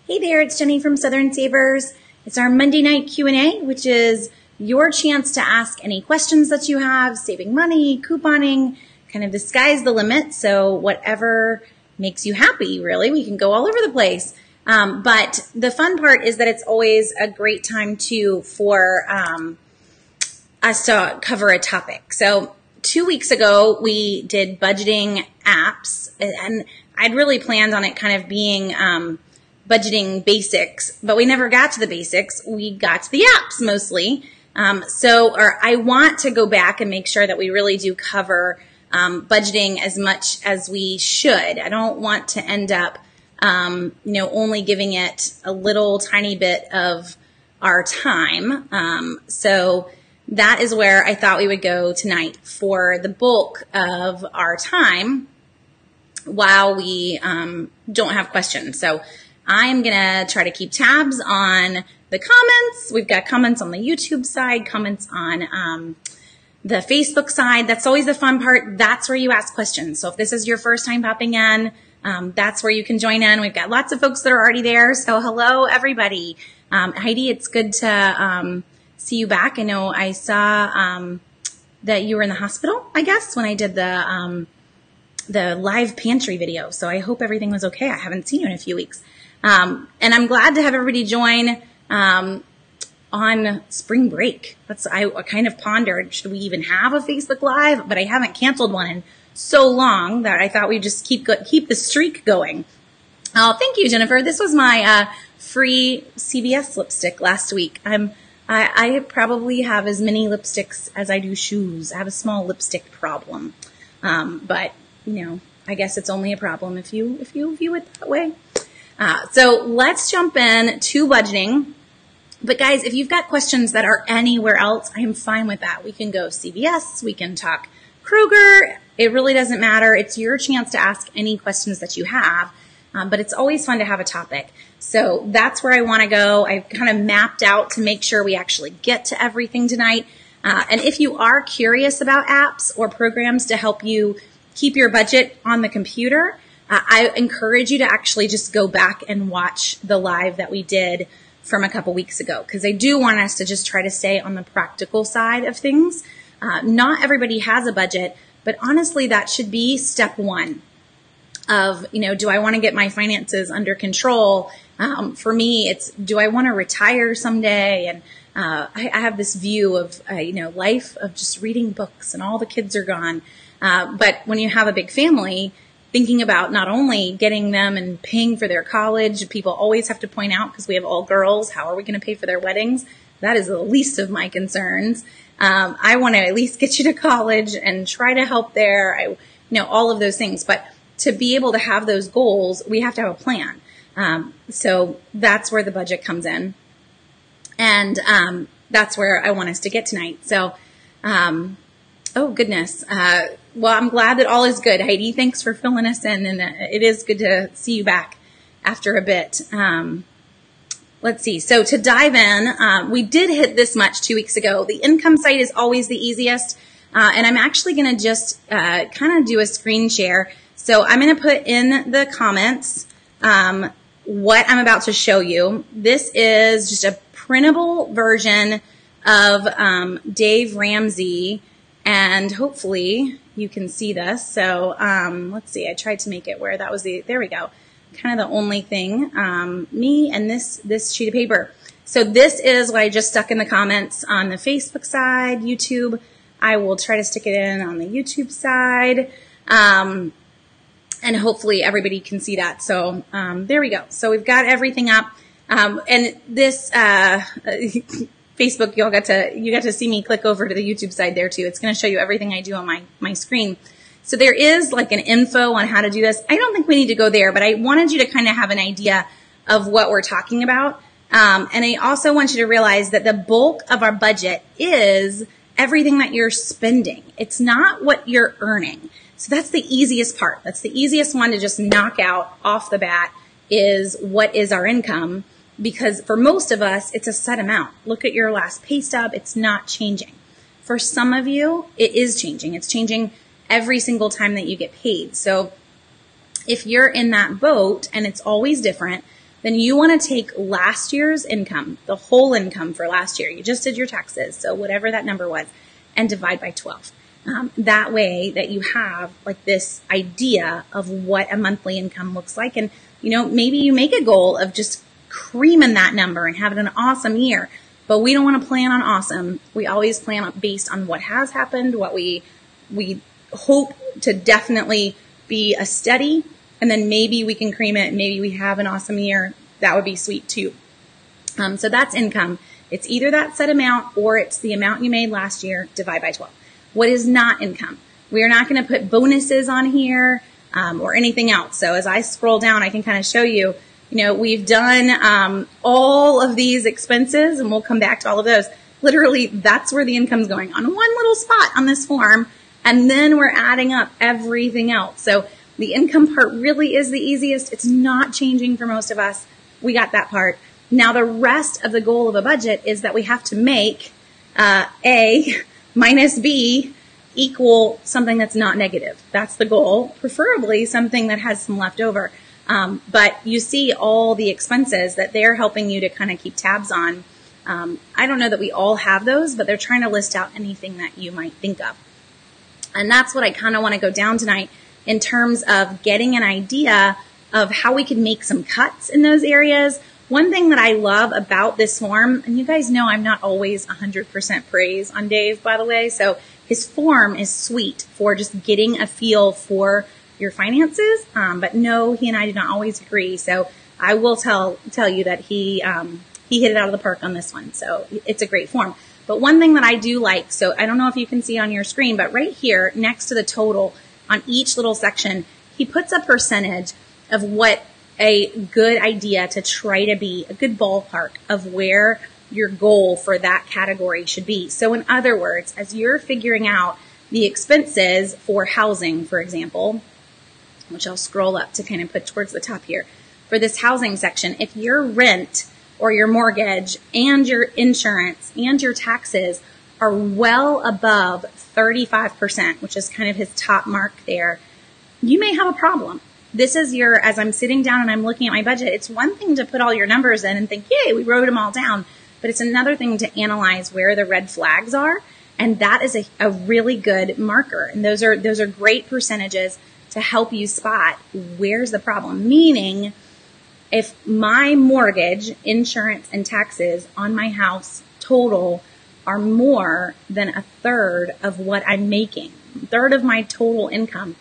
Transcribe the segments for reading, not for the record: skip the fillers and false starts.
Hey there, it's Jenny from Southern Savers. It's our Monday night Q&A, which is your chance to ask any questions that you have, saving money, couponing, kind of the sky's the limit. So whatever makes you happy, really, we can go all over the place. But the fun part is that it's always a great time for us to cover a topic. So 2 weeks ago, we did budgeting apps, and I'd really planned on it kind of being budgeting basics, but we never got to the basics. We got to the apps mostly. I want to go back and make sure that we really do cover budgeting as much as we should. I don't want to end up, only giving it a little tiny bit of our time. So that is where I thought we would go tonight for the bulk of our time while we don't have questions. So I'm going to try to keep tabs on the comments. We've got comments on the YouTube side, comments on the Facebook side. That's always the fun part. That's where you ask questions. So if this is your first time popping in, that's where you can join in. We've got lots of folks that are already there. So hello, everybody. Heidi, it's good to see you back. I know I saw that you were in the hospital, I guess, when I did the live pantry video. So I hope everything was okay. I haven't seen you in a few weeks. And I'm glad to have everybody join on spring break. I kind of pondered, should we even have a Facebook Live? But I haven't canceled one in so long that I thought we'd just keep the streak going. Oh, thank you, Jennifer. This was my free CVS lipstick last week. I probably have as many lipsticks as I do shoes. I have a small lipstick problem. But I guess it's only a problem if you view it that way. So let's jump in to budgeting. But guys, if you've got questions that are anywhere else, I am fine with that. We can go CVS, we can talk Kroger. It really doesn't matter. It's your chance to ask any questions that you have. But it's always fun to have a topic. So that's where I want to go. I've kind of mapped out to make sure we actually get to everything tonight. And if you are curious about apps or programs to help you keep your budget on the computer, I encourage you to actually just go back and watch the live that we did from a couple weeks ago, because I do want us to just try to stay on the practical side of things. Not everybody has a budget, but honestly, that should be step one of, do I want to get my finances under control? For me, it's, do I want to retire someday? And I have this view of, life of just reading books and all the kids are gone. But when you have a big family, thinking about not only getting them and paying for their college, people always have to point out, because we have all girls, how are we going to pay for their weddings? That is the least of my concerns. I want to at least get you to college and try to help there. All of those things. But to be able to have those goals, we have to have a plan. So that's where the budget comes in. And that's where I want us to get tonight. So, oh, goodness. Well, I'm glad that all is good. Heidi, thanks for filling us in. And it is good to see you back after a bit. Let's see. So to dive in, we did hit this much 2 weeks ago. The income side is always the easiest. And I'm actually going to just kind of do a screen share. So I'm going to put in the comments what I'm about to show you. This is just a printable version of Dave Ramsey. And hopefully you can see this. So let's see. I tried to make it where that was there we go. Kind of the only thing, me and this sheet of paper. So this is what I just stuck in the comments on the Facebook side, YouTube. I will try to stick it in on the YouTube side. And hopefully everybody can see that. So there we go. So we've got everything up. And this Facebook, you got to see me click over to the YouTube side there too. It's going to show you everything I do on my screen. So there is like an info on how to do this. I don't think we need to go there, but I wanted you to kind of have an idea of what we're talking about. And I also want you to realize that the bulk of our budget is everything that you're spending. It's not what you're earning. So that's the easiest part. That's the easiest one to just knock out off the bat, is what is our income. Because for most of us, it's a set amount. Look at your last pay stub. It's not changing. For some of you, it is changing. It's changing every single time that you get paid. So if you're in that boat and it's always different, then you want to take last year's income, the whole income for last year. You just did your taxes, so whatever that number was, and divide by 12. That way that you have like this idea of what a monthly income looks like. And, maybe you make a goal of just creaming that number and having an awesome year. But we don't want to plan on awesome. We always plan based on what has happened, what we hope to definitely be a steady, and then maybe we can cream it. Maybe we have an awesome year. That would be sweet too. So that's income. It's either that set amount or it's the amount you made last year, divide by 12. What is not income? We are not going to put bonuses on here or anything else. So as I scroll down, I can kind of show you, we've done all of these expenses, and we'll come back to all of those. Literally, that's where the income's going, on one little spot on this form, and then we're adding up everything else. So the income part really is the easiest. It's not changing for most of us. We got that part. Now, the rest of the goal of a budget is that we have to make A minus B equal something that's not negative. That's the goal, preferably something that has some left over. But you see all the expenses that they're helping you to kind of keep tabs on. I don't know that we all have those, but they're trying to list out anything that you might think of. And that's what I kind of want to go down tonight in terms of getting an idea of how we can make some cuts in those areas. One thing that I love about this form, and you guys know I'm not always 100% praise on Dave, by the way, so his form is sweet for just getting a feel for your finances, but no, he and I did not always agree. So I will tell you that he hit it out of the park on this one. So it's a great form. But one thing that I do like, so I don't know if you can see on your screen, but right here next to the total on each little section, he puts a percentage of what a good idea to try to be, a good ballpark of where your goal for that category should be. So in other words, as you're figuring out the expenses for housing, for example, which I'll scroll up to kind of put towards the top here. For this housing section, if your rent or your mortgage and your insurance and your taxes are well above 35%, which is kind of his top mark there, you may have a problem. This is as I'm sitting down and I'm looking at my budget, it's one thing to put all your numbers in and think, yay, we wrote them all down. But it's another thing to analyze where the red flags are. And that is a really good marker. And those are great percentages to help you spot where's the problem. Meaning, if my mortgage, insurance, and taxes on my house total are more than a third of what I'm making, a third of my total income,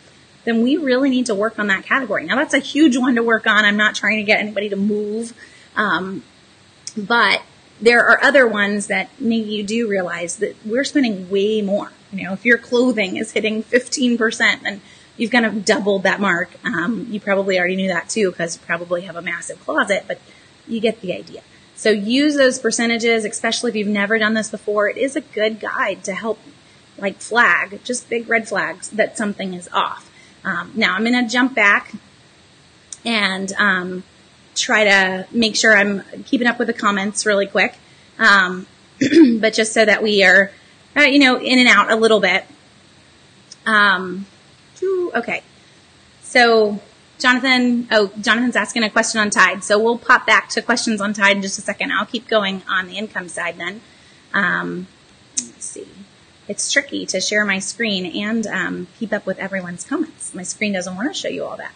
then we really need to work on that category. Now, that's a huge one to work on. I'm not trying to get anybody to move. But there are other ones that maybe you do realize that we're spending way more. If your clothing is hitting 15%, then you've kind of doubled that mark. You probably already knew that too, because you probably have a massive closet, but you get the idea. So use those percentages, especially if you've never done this before. It is a good guide to help flag, just big red flags that something is off. Now I'm going to jump back and try to make sure I'm keeping up with the comments really quick. But just so that we are, in and out a little bit. Okay. So Jonathan's asking a question on Tide. So we'll pop back to questions on Tide in just a second. I'll keep going on the income side then. Let's see. It's tricky to share my screen and keep up with everyone's comments. My screen doesn't want to show you all that.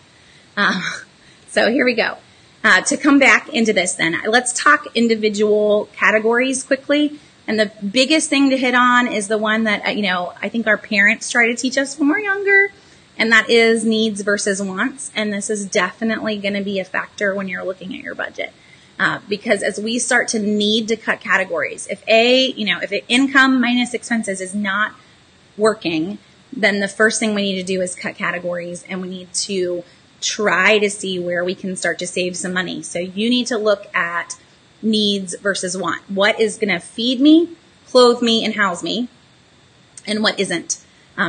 So here we go. To come back into this then, let's talk individual categories quickly. And the biggest thing to hit on is the one that, I think our parents try to teach us when we're younger, and that is needs versus wants. And this is definitely going to be a factor when you're looking at your budget. Because as we start to need to cut categories, if income minus expenses is not working, then the first thing we need to do is cut categories, and we need to try to see where we can start to save some money. So you need to look at needs versus want. What is going to feed me, clothe me, and house me, and what isn't.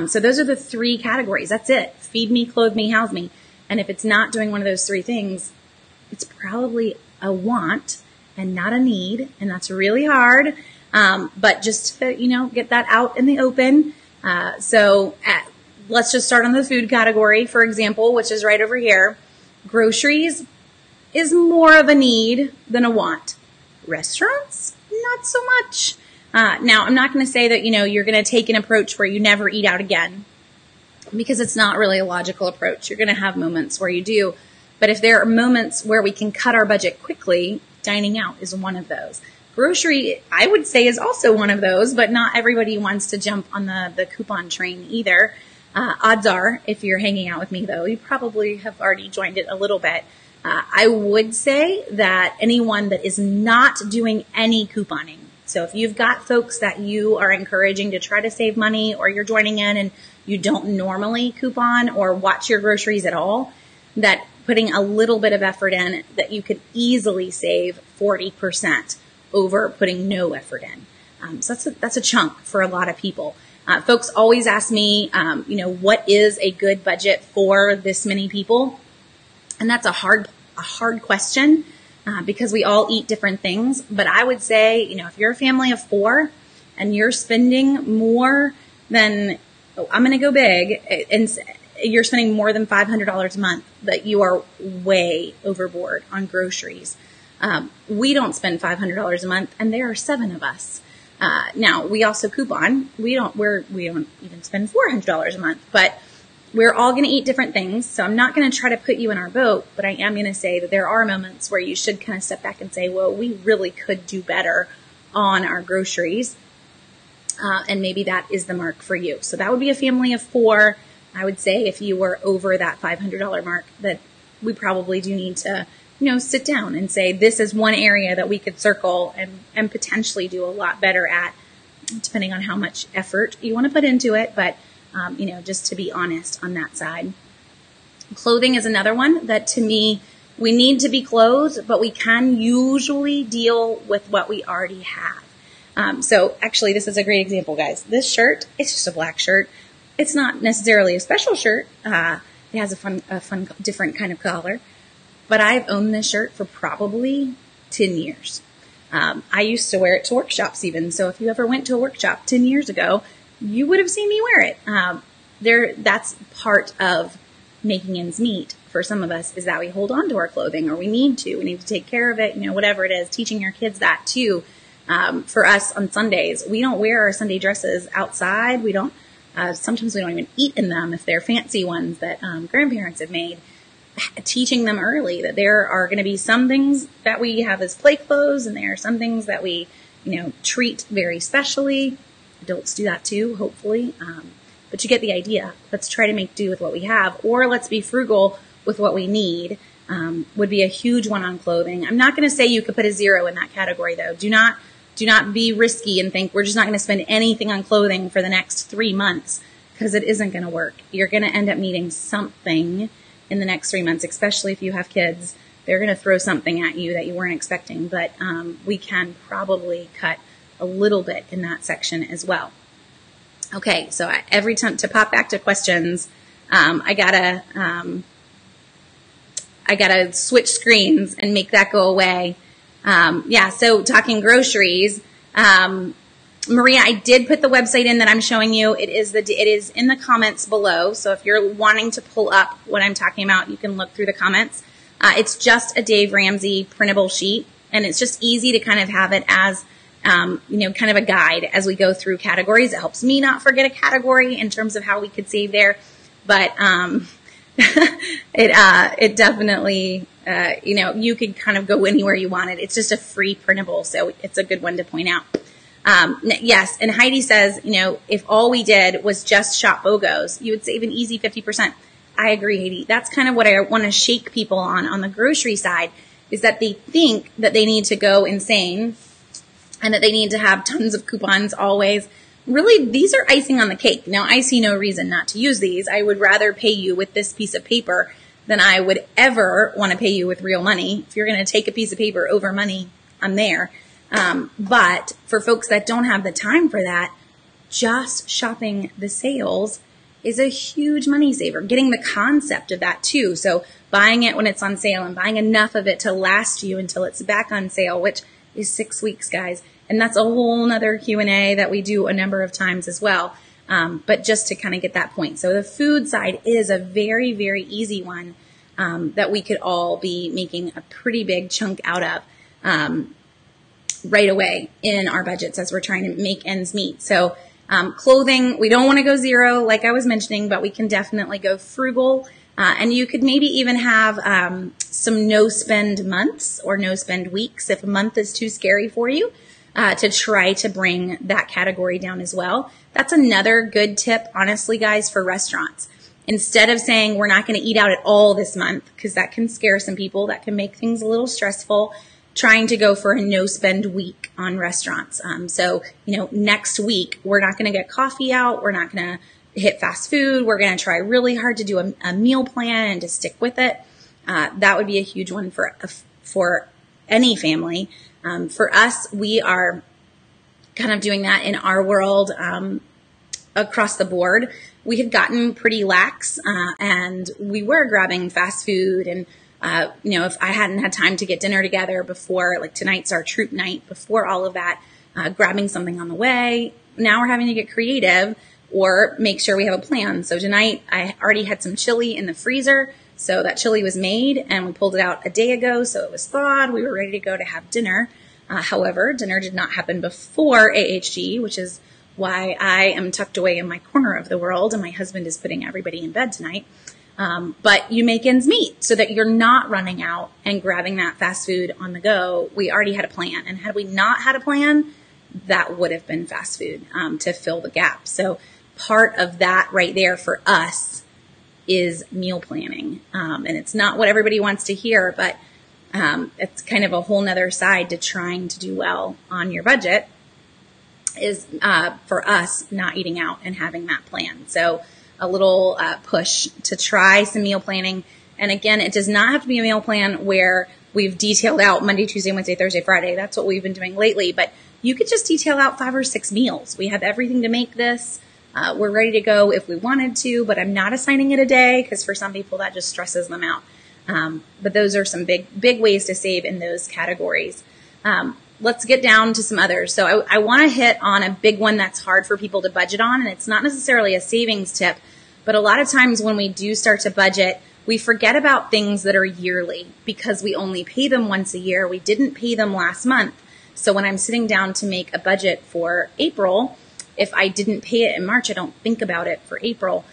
So those are the three categories. That's it. Feed me, clothe me, house me. And if it's not doing one of those three things, it's probably a want and not a need. And that's really hard. But just to, get that out in the open. Let's just start on the food category, for example, which is right over here. Groceries is more of a need than a want. Restaurants, not so much. Now, I'm not going to say that, you're going to take an approach where you never eat out again, because it's not really a logical approach. You're going to have moments where you do. But if there are moments where we can cut our budget quickly, dining out is one of those. Grocery, I would say, is also one of those, but not everybody wants to jump on the coupon train either. Odds are, if you're hanging out with me, though, you probably have already joined it a little bit. I would say that anyone that is not doing any couponing, so if you've got folks that you are encouraging to try to save money, or you're joining in and you don't normally coupon or watch your groceries at all, that putting a little bit of effort in, that you could easily save 40% over putting no effort in. So that's a chunk for a lot of people. Folks always ask me, what is a good budget for this many people? And that's a hard question, because we all eat different things. But I would say, if you're a family of 4 and you're spending more than, I'm going to go big, and you're spending more than $500 a month, that you are way overboard on groceries. We don't spend $500 a month, and there are 7 of us. Now we also coupon. We don't even spend $400 a month, but we're all going to eat different things. So I'm not going to try to put you in our boat, but I am going to say that there are moments where you should kind of step back and say, well, we really could do better on our groceries. And maybe that is the mark for you. So that would be a family of 4. I would say if you were over that $500 mark, that we probably do need to, sit down and say, this is one area that we could circle and potentially do a lot better at, depending on how much effort you want to put into it. But, just to be honest on that side. Clothing is another one that, to me, we need to be clothed, but we can usually deal with what we already have. So actually, this is a great example, guys. This shirt, it's just a black shirt. It's not necessarily a special shirt. It has a fun, different kind of collar. But I've owned this shirt for probably 10 years. I used to wear it to workshops even. So if you ever went to a workshop 10 years ago, you would have seen me wear it. That's part of making ends meet for some of us, is that we hold on to our clothing, or we need to take care of it, whatever it is, teaching your kids that too. For us on Sundays, we don't wear our Sunday dresses outside. We don't, sometimes we don't even eat in them if they're fancy ones that grandparents have made. Teaching them early that there are going to be some things that we have as play clothes, and there are some things that we, treat very specially. Adults do that too, hopefully. But you get the idea. Let's try to make do with what we have, or let's be frugal with what we need. Would be a huge one on clothing. I'm not going to say you could put a 0 in that category, though. Do not be risky and think we're just not going to spend anything on clothing for the next 3 months, because it isn't going to work. You're going to end up needing something in the next 3 months, especially if you have kids. They're going to throw something at you that you weren't expecting, but we can probably cut a little bit in that section as well. Okay, so every time to pop back to questions, I gotta switch screens and make that go away. So talking groceries, Maria, I did put the website in that I'm showing you. It is in the comments below. So if you're wanting to pull up what I'm talking about, you can look through the comments. It's just a Dave Ramsey printable sheet, and it's just easy to kind of have it as, kind of a guide as we go through categories. It helps me not forget a category in terms of how we could save there. But, it definitely, you could kind of go anywhere you wanted. It's just a free printable, so it's a good one to point out. Yes, and Heidi says, if all we did was just shop BOGOs, you would save an easy 50%. I agree, Heidi. That's kind of what I want to shake people on the grocery side, is that they think that they need to go insane and that they need to have tons of coupons always. Really, these are icing on the cake. Now, I see no reason not to use these. I would rather pay you with this piece of paper than I would ever want to pay you with real money. If you're going to take a piece of paper over money, I'm there. But for folks that don't have the time for that, just shopping the sales is a huge money saver. Getting the concept of that too. So buying it when it's on sale and buying enough of it to last you until it's back on sale, which is 6 weeks, guys. And that's a whole nother Q&A that we do a number of times as well. But just to kind of get that point. So the food side is a very, very easy one. that we could all be making a pretty big chunk out of right away in our budgets as we're trying to make ends meet. So clothing, we don't want to go zero, like I was mentioning, but we can definitely go frugal. And you could maybe even have some no-spend months or no-spend weeks if a month is too scary for you, to try to bring that category down as well. That's another good tip, honestly, guys, for restaurants. Instead of saying we're not going to eat out at all this month, because that can scare some people, that can make things a little stressful, trying to go for a no-spend week on restaurants. So, next week, we're not going to get coffee out. We're not going to hit fast food. We're going to try really hard to do a meal plan and to stick with it. That would be a huge one for any family. For us, we are kind of doing that in our world across the board. We had gotten pretty lax, and we were grabbing fast food. And, if I hadn't had time to get dinner together before, like tonight's our troop night, before all of that, grabbing something on the way. Now we're having to get creative or make sure we have a plan. So tonight I already had some chili in the freezer. So that chili was made and we pulled it out a day ago. So it was thawed. We were ready to go to have dinner. However, dinner did not happen before AHG, which is why I am tucked away in my corner of the world and my husband is putting everybody in bed tonight. But you make ends meet so that you're not running out and grabbing that fast food on the go. We already had a plan. And had we not had a plan, that would have been fast food to fill the gap. So part of that right there for us is meal planning. And it's not what everybody wants to hear, but it's kind of a whole nother side to trying to do well on your budget is for us not eating out and having that plan. So a little push to try some meal planning. And again, it does not have to be a meal plan where we've detailed out Monday, Tuesday, Wednesday, Thursday, Friday. That's what we've been doing lately. But you could just detail out 5 or 6 meals. We have everything to make this. We're ready to go if we wanted to, but I'm not assigning it a day because for some people that just stresses them out. But those are some big ways to save in those categories. Let's get down to some others. So I want to hit on a big one that's hard for people to budget on, and it's not necessarily a savings tip, but a lot of times when we do start to budget, we forget about things that are yearly because we only pay them once a year. We didn't pay them last month. So when I'm sitting down to make a budget for April, if I didn't pay it in March, I don't think about it for April.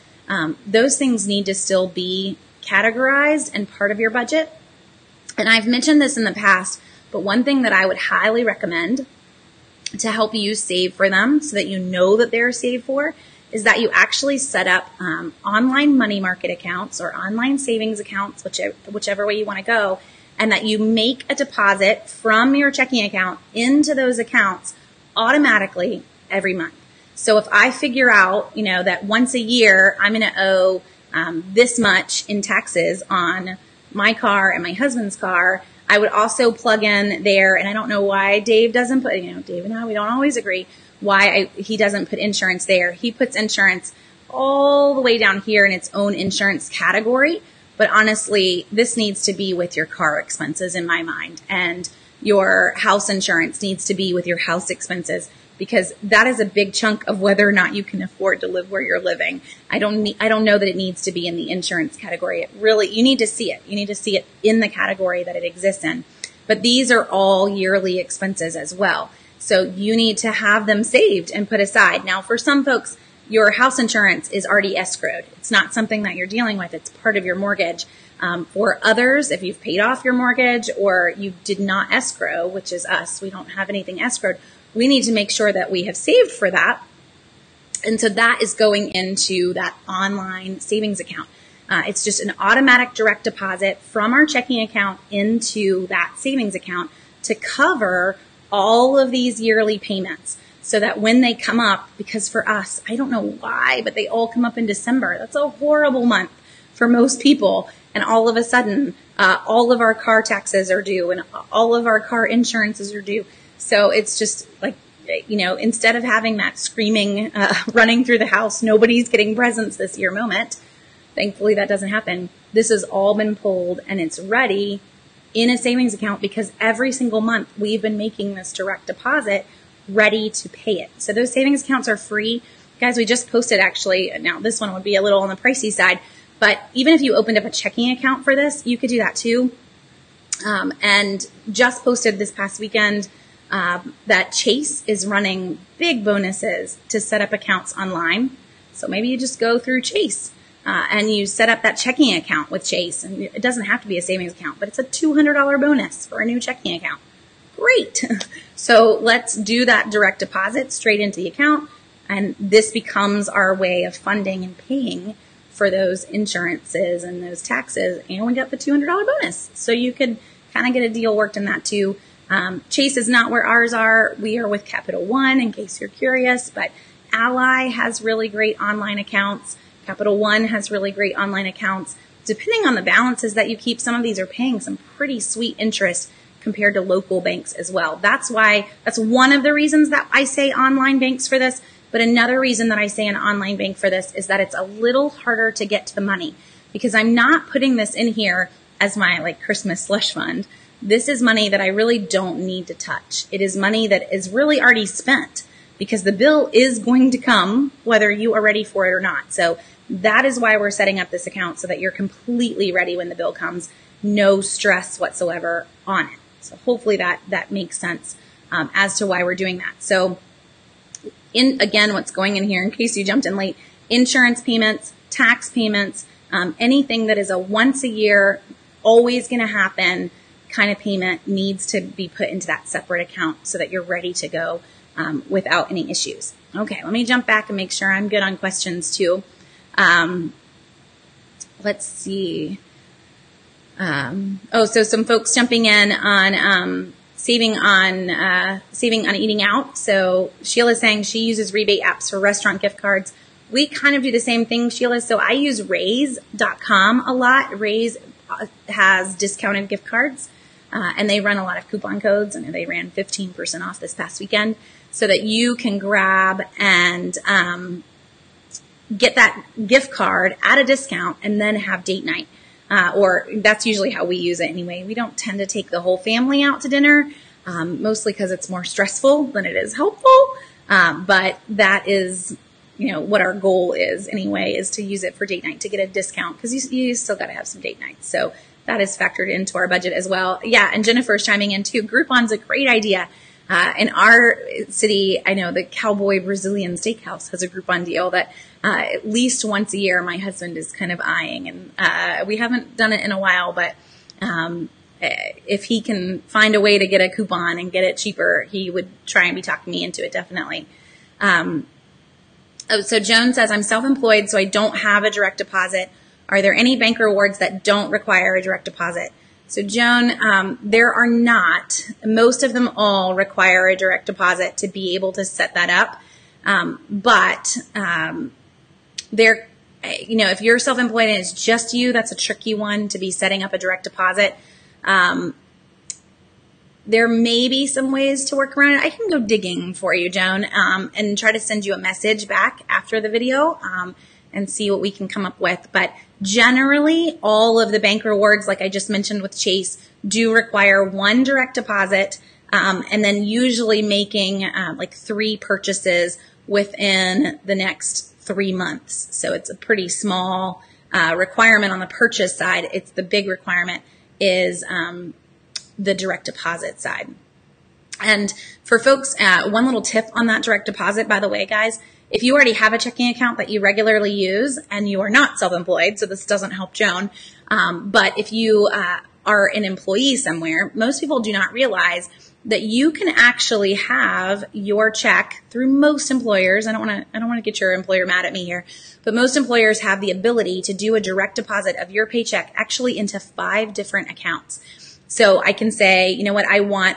Those things need to still be categorized and part of your budget. And I've mentioned this in the past, but one thing that I would highly recommend to help you save for them so that you know that they're saved for is that you actually set up online money market accounts or online savings accounts, whichever way you want to go, and that you make a deposit from your checking account into those accounts automatically every month. So if I figure out, that once a year I'm going to owe this much in taxes on my car and my husband's car, I would also plug in there, and I don't know why Dave doesn't put, Dave and I, we don't always agree why he doesn't put insurance there. He puts insurance all the way down here in its own insurance category. But honestly, this needs to be with your car expenses in my mind, and your house insurance needs to be with your house expenses, because that is a big chunk of whether or not you can afford to live where you're living. I don't know that it needs to be in the insurance category. You need to see it. You need to see it in the category that it exists in. But these are all yearly expenses as well. So you need to have them saved and put aside. Now, for some folks, your house insurance is already escrowed. It's not something that you're dealing with. It's part of your mortgage. For others, if you've paid off your mortgage or you did not escrow, which is us, we don't have anything escrowed, we need to make sure that we have saved for that. And so that is going into that online savings account. It's just an automatic direct deposit from our checking account into that savings account to cover all of these yearly payments, so that when they come up, because for us, I don't know why, but they all come up in December. That's a horrible month for most people. And all of a sudden, all of our car taxes are due and all of our car insurances are due. So it's just like, instead of having that screaming, running through the house, nobody's getting presents this year moment, thankfully that doesn't happen. This has all been pulled and it's ready in a savings account because every single month we've been making this direct deposit ready to pay it. So those savings accounts are free. Guys, we just posted actually, now this one would be a little on the pricey side, But even if you opened up a checking account for this, you could do that too. And just posted this past weekend that Chase is running big bonuses to set up accounts online. So maybe you just go through Chase and you set up that checking account with Chase. And it doesn't have to be a savings account, but it's a $200 bonus for a new checking account. Great. So let's do that direct deposit straight into the account. And this becomes our way of funding and paying for those insurances and those taxes. And we got the $200 bonus. So you could kind of get a deal worked in that too. Chase is not where ours are. We are with Capital One, in case you're curious, but Ally has really great online accounts. Capital One has really great online accounts. Depending on the balances that you keep, some of these are paying some pretty sweet interest compared to local banks as well. That's one of the reasons that I say online banks for this. But another reason that I say an online bank for this is that it's a little harder to get to the money, because I'm not putting this in here as my Christmas slush fund. This is money that I really don't need to touch. It is money that is really already spent, because the bill is going to come whether you are ready for it or not. So that is why we're setting up this account, so that you're completely ready when the bill comes. No stress whatsoever on it. So hopefully that makes sense as to why we're doing that. So again, what's going in here, in case you jumped in late, insurance payments, tax payments, anything that is a once a year, always going to happen kind of payment needs to be put into that separate account so that you're ready to go without any issues. Okay, let me jump back and make sure I'm good on questions too. Let's see. So some folks jumping in on saving on eating out. So Sheila's saying she uses rebate apps for restaurant gift cards. We kind of do the same thing, Sheila. So I use Raise.com a lot. Raise has discounted gift cards, and they run a lot of coupon codes. I know they ran 15% off this past weekend, so that you can grab and get that gift card at a discount and then have date night. Or that's usually how we use it anyway. We don't tend to take the whole family out to dinner, mostly because it's more stressful than it is helpful. But that is, what our goal is anyway, is to use it for date night to get a discount, because you still got to have some date nights. So that is factored into our budget as well. Yeah, and Jennifer's chiming in too. Groupon's a great idea. In our city, I know the Cowboy Brazilian Steakhouse has a Groupon deal that at least once a year my husband is kind of eyeing. And we haven't done it in a while, but if he can find a way to get a coupon and get it cheaper, he would try and be talking me into it, definitely. So Joan says, I'm self-employed, so I don't have a direct deposit. Are there any bank rewards that don't require a direct deposit? So Joan, there are not. Most of them all require a direct deposit to be able to set that up. But there, if you're self-employed and it's just you, that's a tricky one to be setting up a direct deposit. There may be some ways to work around it. I can go digging for you, Joan, and try to send you a message back after the video, and see what we can come up with. But generally, all of the bank rewards, like I just mentioned with Chase, do require one direct deposit, and then usually making 3 purchases within the next 3 months. So it's a pretty small requirement on the purchase side. It's the big requirement is the direct deposit side. And for folks, one little tip on that direct deposit, by the way, guys, if you already have a checking account that you regularly use and you are not self-employed, so this doesn't help Joan, but if you are an employee somewhere, most people do not realize that you can actually have your check through most employers. I don't want to get your employer mad at me here, but most employers have the ability to do a direct deposit of your paycheck actually into 5 different accounts. So I can say, you know what, I want,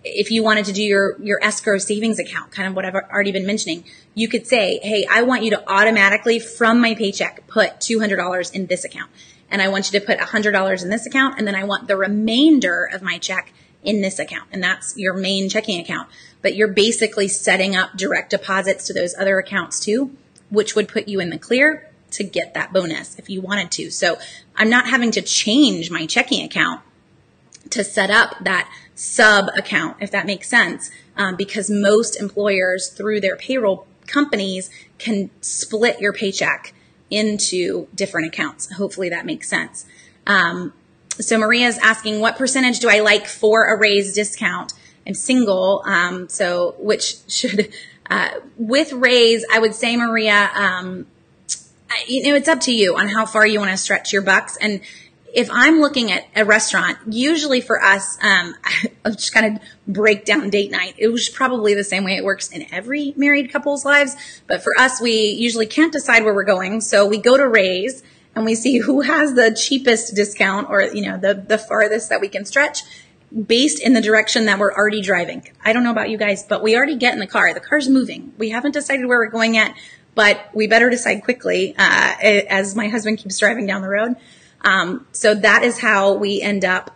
if you wanted to do your escrow savings account, kind of what I've already been mentioning, you could say, hey, I want you to automatically from my paycheck put $200 in this account. And I want you to put $100 in this account. And then I want the remainder of my check in this account. And that's your main checking account. But you're basically setting up direct deposits to those other accounts too, which would put you in the clear to get that bonus if you wanted to. So I'm not having to change my checking account to set up that sub account, if that makes sense, because most employers through their payroll companies can split your paycheck into different accounts. Hopefully that makes sense. So Maria's asking, what percentage do I like for a raise discount? I'm single, so which should, with raise, I would say, Maria, it's up to you on how far you want to stretch your bucks. And if I'm looking at a restaurant, usually for us, I'll just kind of break down date night. It was probably the same way it works in every married couple's lives. But for us, we usually can't decide where we're going. So we go to raise and we see who has the cheapest discount or, the farthest that we can stretch based in the direction that we're already driving. I don't know about you guys, but we already get in the car. The car's moving. We haven't decided where we're going yet, but we better decide quickly as my husband keeps driving down the road. So that is how we end up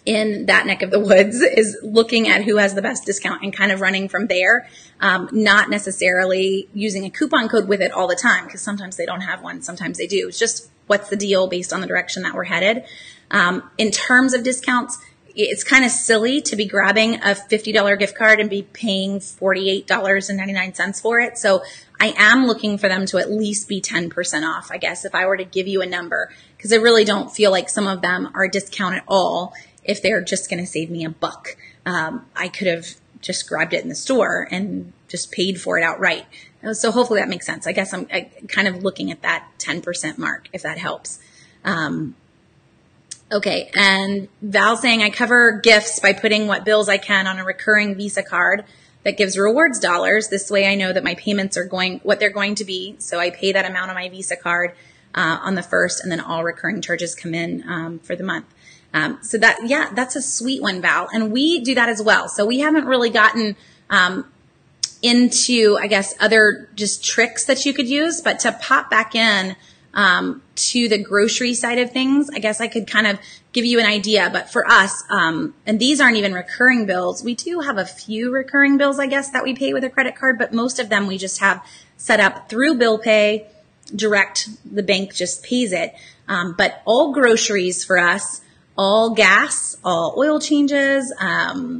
in that neck of the woods, is looking at who has the best discount and kind of running from there, not necessarily using a coupon code with it all the time, because sometimes they don't have one, sometimes they do. It's just what's the deal based on the direction that we're headed. In terms of discounts, it's kind of silly to be grabbing a $50 gift card and be paying $48.99 for it. So I am looking for them to at least be 10% off, I guess, if I were to give you a number, because I really don't feel like some of them are a discount at all if they're just going to save me $1. I could have just grabbed it in the store and just paid for it outright. So hopefully that makes sense. I guess I'm kind of looking at that 10% mark, if that helps. Okay, and Val saying, I cover gifts by putting what bills I can on a recurring Visa card that gives rewards dollars. This way I know that my payments are what they're going to be. So I pay that amount on my Visa card on the first, and then all recurring charges come in for the month. So that's a sweet one, Val. And we do that as well. So we haven't really gotten into, I guess, other just tricks that you could use, but to pop back in to the grocery side of things, I guess I could kind of give you an idea. But for us, and these aren't even recurring bills, we do have a few recurring bills, I guess, that we pay with a credit card, but most of them we just have set up through bill pay, direct, the bank just pays it. But all groceries for us, all gas, all oil changes,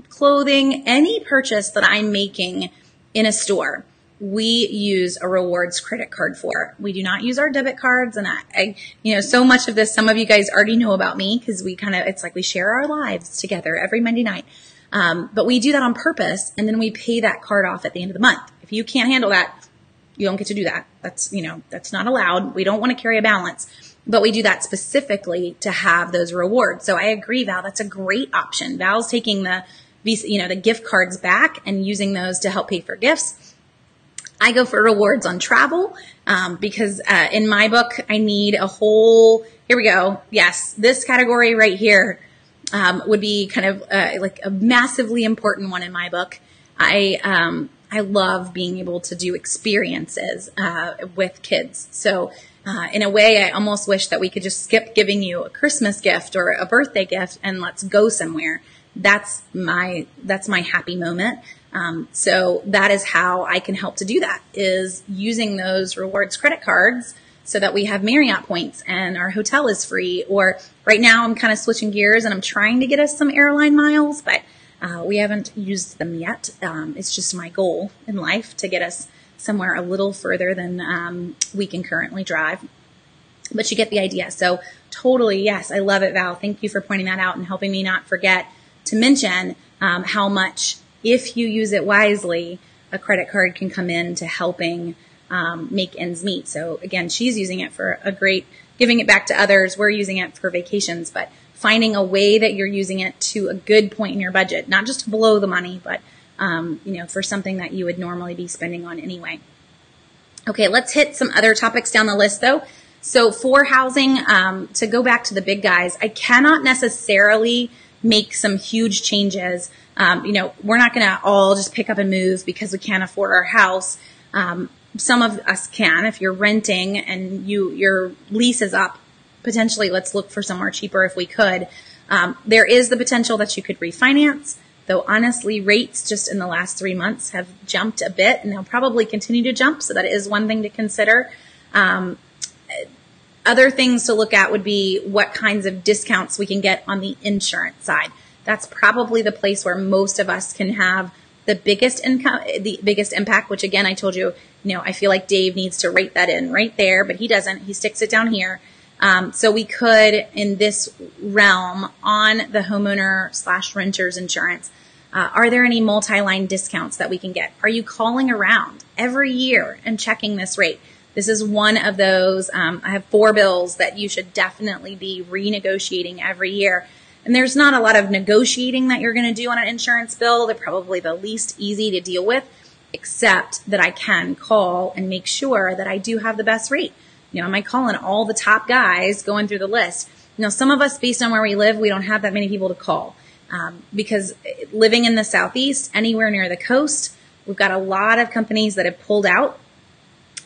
clothing, any purchase that I'm making in a store, we use a rewards credit card for. We do not use our debit cards. And I so much of this, some of you guys already know about me, because it's like we share our lives together every Monday night. But we do that on purpose. And then we pay that card off at the end of the month. If you can't handle that, you don't get to do that. That's not allowed. We don't want to carry a balance, but we do that specifically to have those rewards. So I agree, Val, that's a great option. Val's taking the Visa, the gift cards back and using those to help pay for gifts. I go for rewards on travel because in my book, I need a whole, here we go. Yes, this category right here would be kind of like a massively important one in my book. I love being able to do experiences with kids. So in a way, I almost wish that we could just skip giving you a Christmas gift or a birthday gift and let's go somewhere. That's my happy moment. So that is how I can help to do that, is using those rewards credit cards so that we have Marriott points and our hotel is free. Or right now I'm kind of switching gears and I'm trying to get us some airline miles, but we haven't used them yet. It's just my goal in life to get us somewhere a little further than we can currently drive. But you get the idea. So totally, yes, I love it, Val. Thank you for pointing that out and helping me not forget to mention how much, if you use it wisely, a credit card can come in to helping make ends meet. So again, she's using it for giving it back to others. We're using it for vacations, but finding a way that you're using it to a good point in your budget, not just to blow the money, but for something that you would normally be spending on anyway. Okay, let's hit some other topics down the list though. So for housing, to go back to the big guys, I cannot necessarily make some huge changes. We're not going to all just pick up and move because we can't afford our house. Some of us can. If you're renting and your lease is up, potentially let's look for somewhere cheaper if we could. There is the potential that you could refinance, though honestly rates just in the last 3 months have jumped a bit and they'll probably continue to jump. So that is one thing to consider. Other things to look at would be what kinds of discounts we can get on the insurance side. That's probably the place where most of us can have The biggest impact, which again, I told you, I feel like Dave needs to write that in right there, but he doesn't. He sticks it down here. So we could, in this realm, on the homeowner/renter's insurance, are there any multi-line discounts that we can get? Are you calling around every year and checking this rate? This is one of those. I have 4 bills that you should definitely be renegotiating every year. And there's not a lot of negotiating that you're going to do on an insurance bill. They're probably the least easy to deal with, except that I can call and make sure that I do have the best rate. Am I calling all the top guys going through the list? Some of us, based on where we live, we don't have that many people to call. Because living in the Southeast, anywhere near the coast, we've got a lot of companies that have pulled out,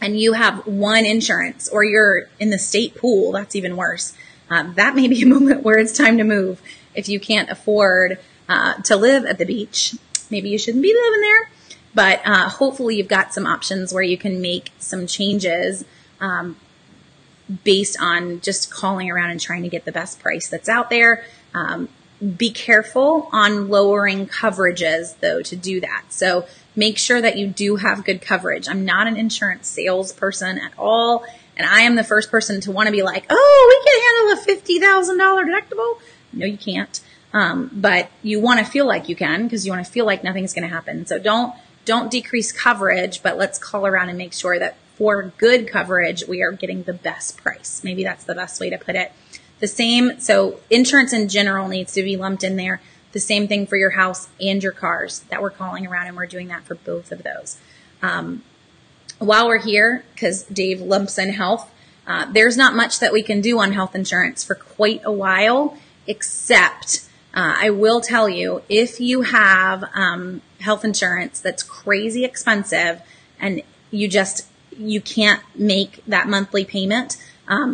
and you have one insurance, or you're in the state pool. That's even worse. That may be a moment where it's time to move. If you can't afford to live at the beach, maybe you shouldn't be living there. But hopefully you've got some options where you can make some changes based on just calling around and trying to get the best price that's out there. Be careful on lowering coverages, though, to do that. So make sure that you do have good coverage. I'm not an insurance salesperson at all. And I am the first person to want to be like, oh, we can handle a $50,000 deductible. No, you can't. But you want to feel like you can, because you want to feel like nothing's going to happen. So don't decrease coverage, but let's call around and make sure that for good coverage, we are getting the best price. Maybe that's the best way to put it. So insurance in general needs to be lumped in there. The same thing for your house and your cars that we're calling around, and we're doing that for both of those. While we're here, because Dave lumps in health, there's not much that we can do on health insurance for quite a while, except I will tell you, if you have health insurance that's crazy expensive and you can't make that monthly payment,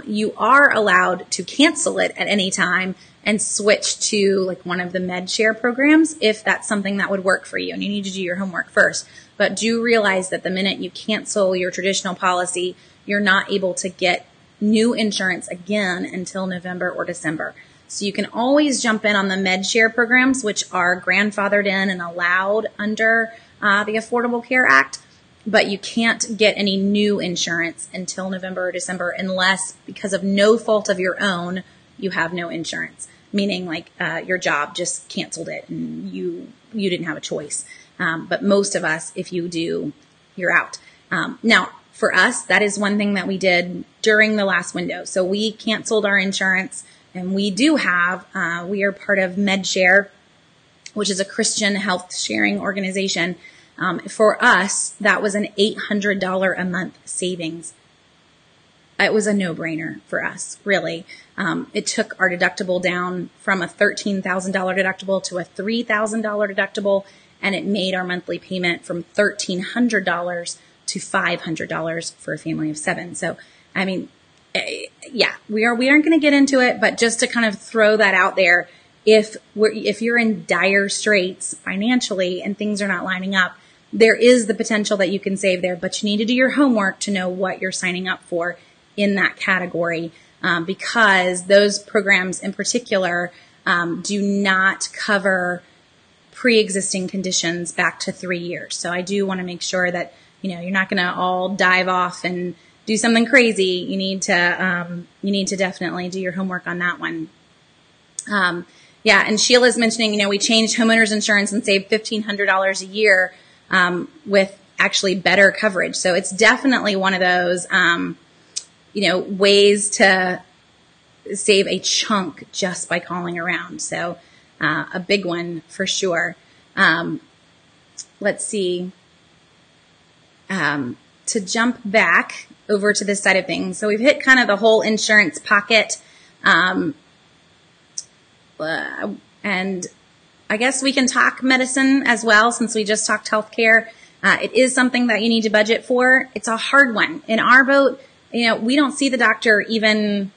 you are allowed to cancel it at any time and switch to like one of the MedShare programs if that's something that would work for you. And you need to do your homework first. But do realize that the minute you cancel your traditional policy, you're not able to get new insurance again until November or December. So you can always jump in on the MedShare programs, which are grandfathered in and allowed under the Affordable Care Act. But you can't get any new insurance until November or December unless, because of no fault of your own, you have no insurance. Meaning like your job just canceled it and you didn't have a choice. But most of us, if you do, you're out. Now, for us, that is one thing that we did during the last window. So we canceled our insurance, and we do have, we are part of MedShare, which is a Christian health sharing organization. For us, that was an $800 a month savings. It was a no-brainer for us, really. It took our deductible down from a $13,000 deductible to a $3,000 deductible, and it made our monthly payment from $1,300 to $500 for a family of 7. So, I mean, yeah, we aren't going to get into it, but just to kind of throw that out there, if you're in dire straits financially and things are not lining up, there is the potential that you can save there, but you need to do your homework to know what you're signing up for in that category, because those programs in particular do not cover pre-existing conditions back to 3 years. So I do want to make sure that you're not going to all dive off and do something crazy. You need to definitely do your homework on that one. Yeah, and Sheila's mentioning, we changed homeowners insurance and saved $1,500 a year with actually better coverage. So it's definitely one of those, ways to save a chunk just by calling around. So a big one for sure. Let's see. To jump back over to this side of things. So we've hit kind of the whole insurance pocket. And I guess we can talk medicine as well, since we just talked healthcare. It is something that you need to budget for. It's a hard one. In our boat, we don't see the doctor even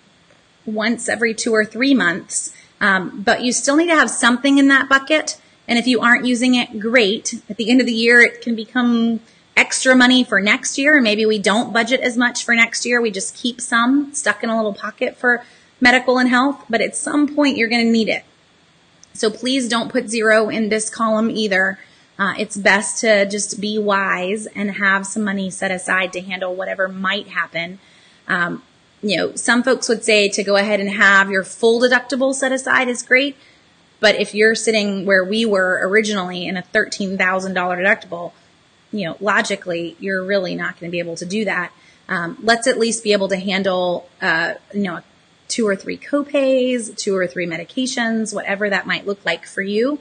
once every 2 or 3 months. But you still need to have something in that bucket. And if you aren't using it, great. At the end of the year, it can become extra money for next year. And maybe we don't budget as much for next year. We just keep some stuck in a little pocket for medical and health. But at some point, you're going to need it. So please don't put 0 in this column either. It's best to just be wise and have some money set aside to handle whatever might happen. Some folks would say to go ahead and have your full deductible set aside is great. But if you're sitting where we were originally in a $13,000 deductible, logically, you're really not going to be able to do that. Let's at least be able to handle, 2 or 3 copays, 2 or 3 medications, whatever that might look like for you.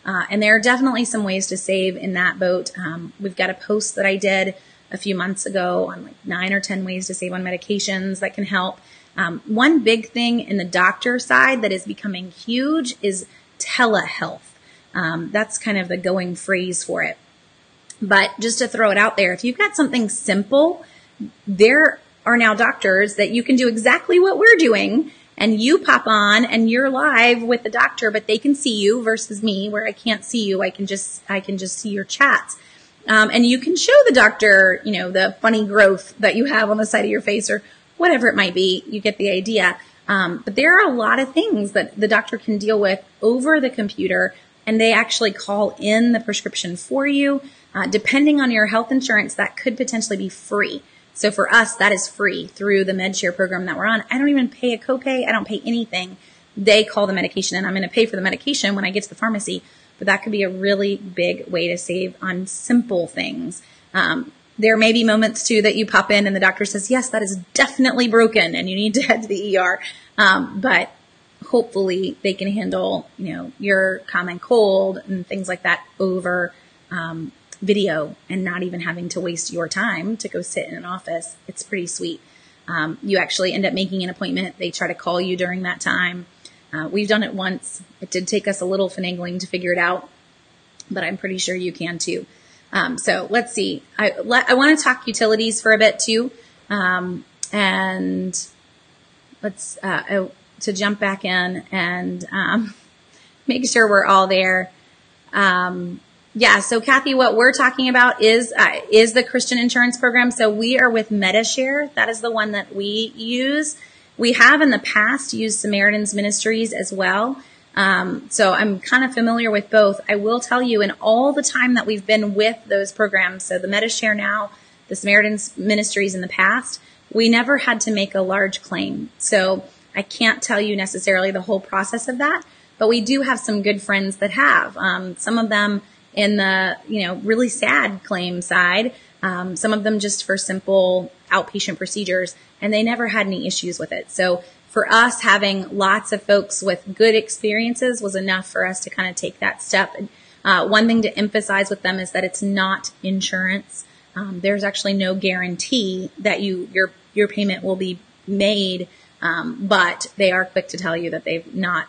And there are definitely some ways to save in that boat. We've got a post that I did a few months ago on like 9 or 10 ways to save on medications that can help. One big thing in the doctor side that is becoming huge is telehealth. That's kind of the going phrase for it. But just to throw it out there, if you've got something simple, there are now doctors that you can do exactly what we're doing, and you pop on and you're live with the doctor, but they can see you versus me where I can't see you. I can just see your chats. And you can show the doctor, the funny growth that you have on the side of your face or whatever it might be. You get the idea. But there are a lot of things that the doctor can deal with over the computer, and they actually call in the prescription for you. Depending on your health insurance, that could potentially be free. So for us, that is free through the MedShare program that we're on. I don't even pay a copay. I don't pay anything. They call the medication, and I'm going to pay for the medication when I get to the pharmacy. But that could be a really big way to save on simple things. There may be moments too that you pop in and the doctor says, yes, that is definitely broken and you need to head to the ER. But hopefully they can handle, your common cold and things like that over video and not even having to waste your time to go sit in an office. It's pretty sweet. You actually end up making an appointment. They try to call you during that time. We've done it once. It did take us a little finagling to figure it out, but I'm pretty sure you can too. So let's see. I want to talk utilities for a bit too. And let's, to jump back in and, make sure we're all there. So Kathy, what we're talking about is the Christian insurance program. So we are with MediShare. That is the one that we use. We have in the past used Samaritan's Ministries as well. So I'm kind of familiar with both. I will tell you, in all the time that we've been with those programs, so the MediShare now, the Samaritan's Ministries in the past, we never had to make a large claim. So I can't tell you necessarily the whole process of that, but we do have some good friends that have. Some of them in the, really sad claim side, some of them just for simple outpatient procedures, and they never had any issues with it. So for us, having lots of folks with good experiences was enough for us to kind of take that step. And one thing to emphasize with them is that it's not insurance. There's actually no guarantee that your payment will be made, but they are quick to tell you that they've not,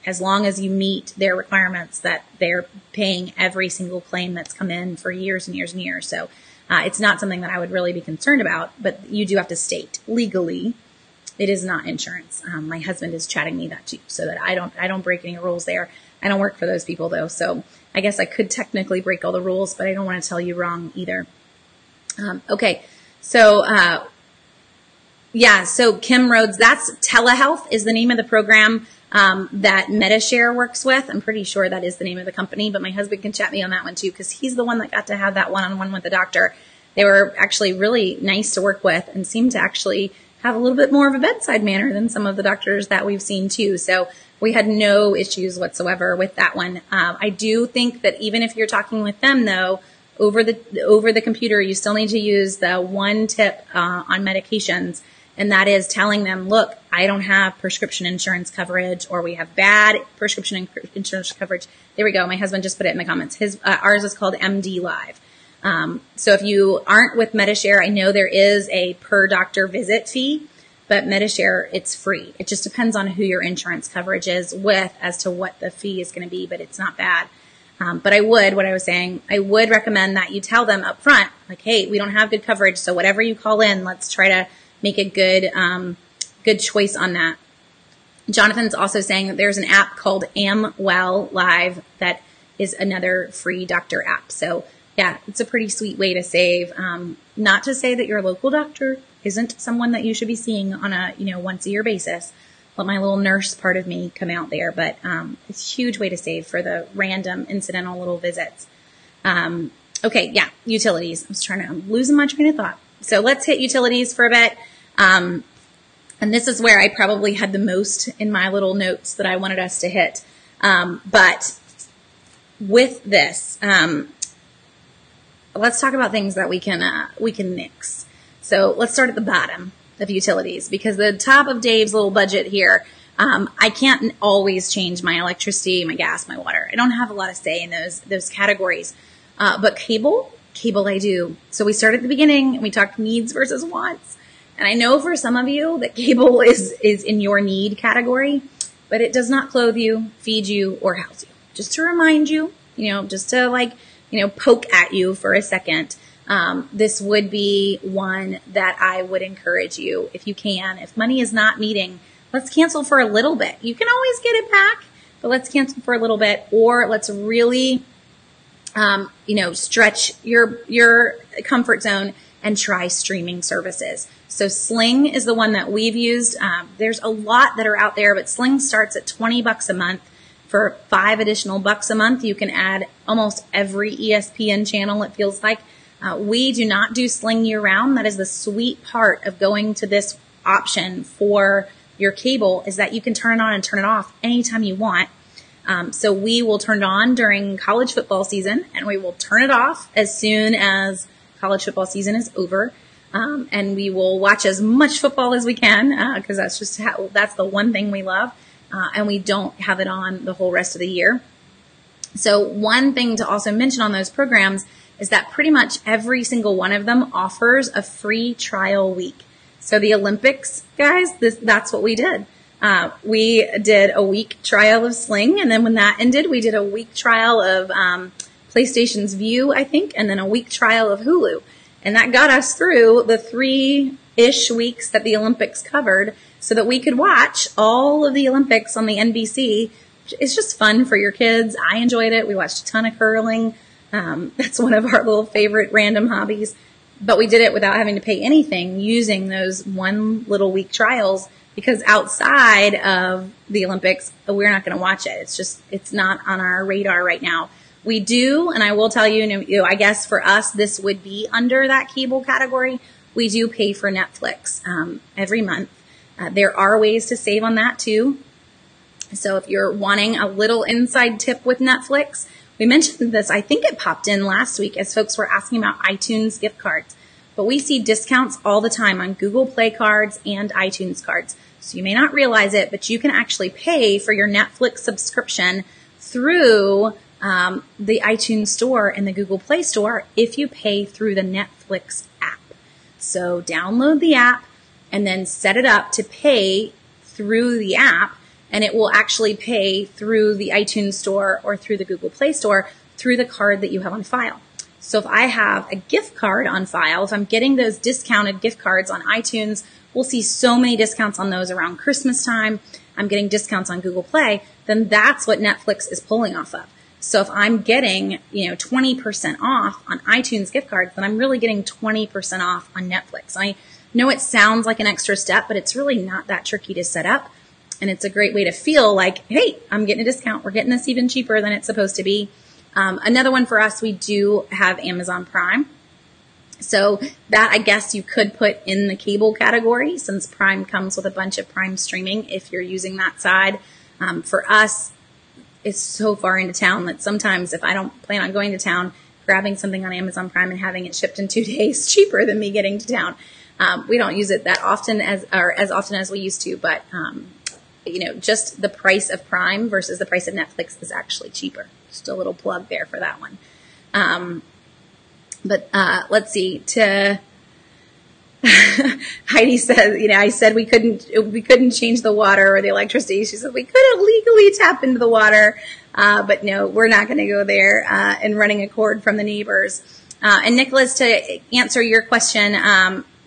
as long as you meet their requirements, that they're paying every single claim that's come in for years and years and years. So it's not something that I would really be concerned about, but you do have to state legally it is not insurance. My husband is chatting me that too, so that I don't break any rules there. I don't work for those people though, so I guess I could technically break all the rules, but I don't want to tell you wrong either. Okay, so so Kim Rhodes, that's telehealth is the name of the program that MediShare works with. I'm pretty sure that is the name of the company, but my husband can chat me on that one too, because he's the one that got to have that one-on-one with the doctor. They were actually really nice to work with and seemed to actually have a little bit more of a bedside manner than some of the doctors that we've seen too. So we had no issues whatsoever with that one. I do think that even if you're talking with them though, over the computer, you still need to use the one tip on medications, and that is telling them, look, I don't have prescription insurance coverage, or we have bad prescription insurance coverage. There we go. My husband just put it in the comments. Ours is called MD Live. So if you aren't with MediShare, I know there is a per doctor visit fee, but MediShare, it's free. It just depends on who your insurance coverage is with as to what the fee is going to be, but it's not bad. But I would recommend that you tell them up front, like, hey, we don't have good coverage, so whatever you call in, let's try to make a good choice on that. Jonathan's also saying that there's an app called AmWell Live that is another free doctor app. So yeah, it's a pretty sweet way to save. Not to say that your local doctor isn't someone that you should be seeing on a, once a year basis. Let my little nurse part of me come out there, but it's a huge way to save for the random incidental little visits. Okay, yeah, utilities. I'm losing my train of thought. So let's hit utilities for a bit. And this is where I probably had the most in my little notes that I wanted us to hit. But with this, let's talk about things that we can nix. So let's start at the bottom of utilities, because the top of Dave's little budget here, I can't always change my electricity, my gas, my water. I don't have a lot of say in those categories. But cable I do. So we started at the beginning and we talked needs versus wants. And I know for some of you that cable is in your need category, but it does not clothe you, feed you, or house you. Just to remind you, just to poke at you for a second. This would be one that I would encourage you, if you can. If money is not meeting, let's cancel for a little bit. You can always get it back, but let's cancel for a little bit, or let's really stretch your comfort zone and try streaming services. So Sling is the one that we've used. There's a lot that are out there, but Sling starts at $20 a month. For $5 additional bucks a month, you can add almost every ESPN channel, it feels like. We do not do Sling year round. That is the sweet part of going to this option for your cable, is that you can turn it on and turn it off anytime you want. So we will turn it on during college football season, and we will turn it off as soon as college football season is over. And we will watch as much football as we can, because that's the one thing we love. And we don't have it on the whole rest of the year. So one thing to also mention on those programs is that pretty much every single one of them offers a free trial week. So the Olympics, guys, that's what we did. We did a week trial of Sling, and then when that ended, we did a week trial of PlayStation's View, I think, and then a week trial of Hulu. And that got us through the 3-ish weeks that the Olympics covered, so that we could watch all of the Olympics on the NBC. It's just fun for your kids. I enjoyed it. We watched a ton of curling. That's one of our little favorite random hobbies. But we did it without having to pay anything, using those one little week trials, because outside of the Olympics, we're not going to watch it. It's not on our radar right now. We do, and I will tell you, I guess for us, this would be under that cable category. We do pay for Netflix every month. There are ways to save on that too. So if you're wanting a little inside tip with Netflix, we mentioned this, I think it popped in last week as folks were asking about iTunes gift cards. But we see discounts all the time on Google Play cards and iTunes cards. So you may not realize it, but you can actually pay for your Netflix subscription through the iTunes Store and the Google Play Store if you pay through the Netflix app. So download the app and then set it up to pay through the app, and it will actually pay through the iTunes Store or through the Google Play Store through the card that you have on file. So if I have a gift card on file, if I'm getting those discounted gift cards on iTunes, we'll see so many discounts on those around Christmas time. I'm getting discounts on Google Play, then that's what Netflix is pulling off of. So if I'm getting, 20% off on iTunes gift cards, then I'm really getting 20% off on Netflix. I know it sounds like an extra step, but it's really not that tricky to set up. And it's a great way to feel like, hey, I'm getting a discount. We're getting this even cheaper than it's supposed to be. Another one for us, we do have Amazon Prime. So that, I guess, you could put in the cable category, since Prime comes with a bunch of Prime streaming if you're using that side. For us, it's so far into town that sometimes if I don't plan on going to town, grabbing something on Amazon Prime and having it shipped in 2 days cheaper than me getting to town. We don't use it that often as often as we used to, but just the price of Prime versus the price of Netflix is actually cheaper. Just a little plug there for that one. But let's see. Heidi says, I said we couldn't change the water or the electricity. She said we could illegally tap into the water, but no, we're not going to go there and running a cord from the neighbors. And Nicholas, to answer your question,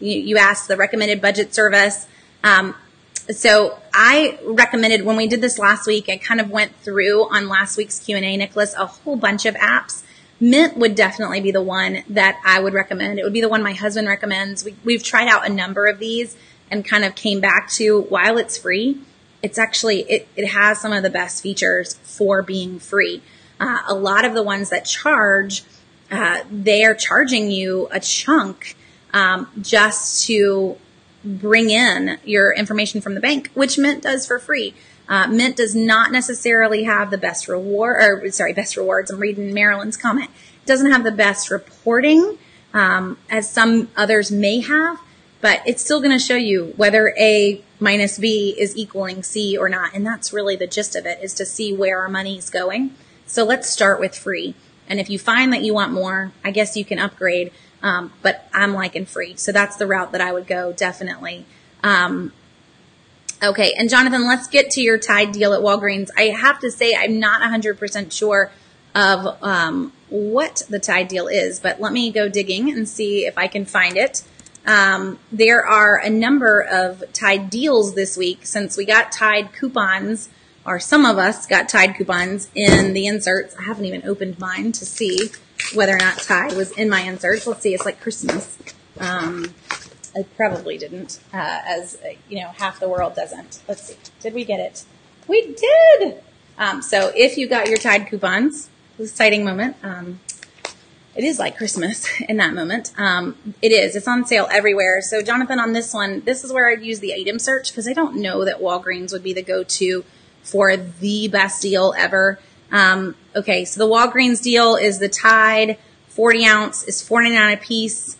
you asked the recommended budget service. So I recommended, when we did this last week, I kind of went through on last week's Q&A, Nicholas, a whole bunch of apps. Mint would definitely be the one that I would recommend. It would be the one my husband recommends. We've tried out a number of these and kind of came back to, while it's free, it's actually, it has some of the best features for being free. A lot of the ones that charge they are charging you a chunk just to bring in your information from the bank, which Mint does for free. Mint does not necessarily have the best best rewards. I'm reading Marilyn's comment. It doesn't have the best reporting, as some others may have, but it's still going to show you whether A minus B is equaling C or not. And that's really the gist of it, is to see where our money's going. So let's start with free. And if you find that you want more, I guess you can upgrade. But I'm liking free. So that's the route that I would go, definitely. Okay. And Jonathan, let's get to your Tide deal at Walgreens. I have to say, I'm not 100% sure of what the Tide deal is, but let me go digging and see if I can find it. There are a number of Tide deals this week since we got Tide coupons, or some of us got Tide coupons in the inserts. I haven't even opened mine to see whether or not Tide was in my inserts. Let's see. It's like Christmas. I probably didn't, as you know, half the world doesn't. Let's see. Did we get it? We did. So if you got your Tide coupons, exciting moment. It is like Christmas in that moment. It is. It's on sale everywhere. So Jonathan, on this one, this is where I'd use the item search, because I don't know that Walgreens would be the go-to for the best deal ever. Okay, so the Walgreens deal is the Tide 40 ounce is $4.99 a piece.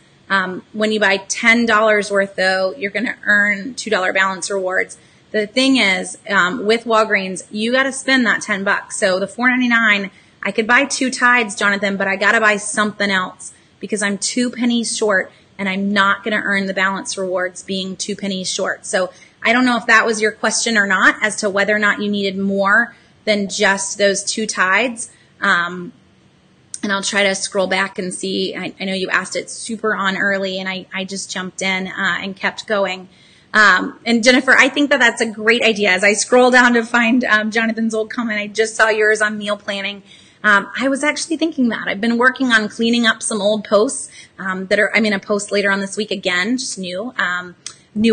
When you buy $10 worth, though, you're going to earn $2 balance rewards. The thing is, with Walgreens, you got to spend that $10. So the $4.99, I could buy 2 Tides, Jonathan, but I got to buy something else because I'm 2 pennies short, and I'm not going to earn the balance rewards being 2 pennies short. So I don't know if that was your question or not, as to whether or not you needed more than just those 2 Tides. And I'll try to scroll back and see. I know you asked it super on early, and I just jumped in and kept going. And Jennifer, I think that that's a great idea. As I scroll down to find Jonathan's old comment, I just saw yours on meal planning. I was actually thinking that. I've been working on cleaning up some old posts I'm going to post later on this week again, just new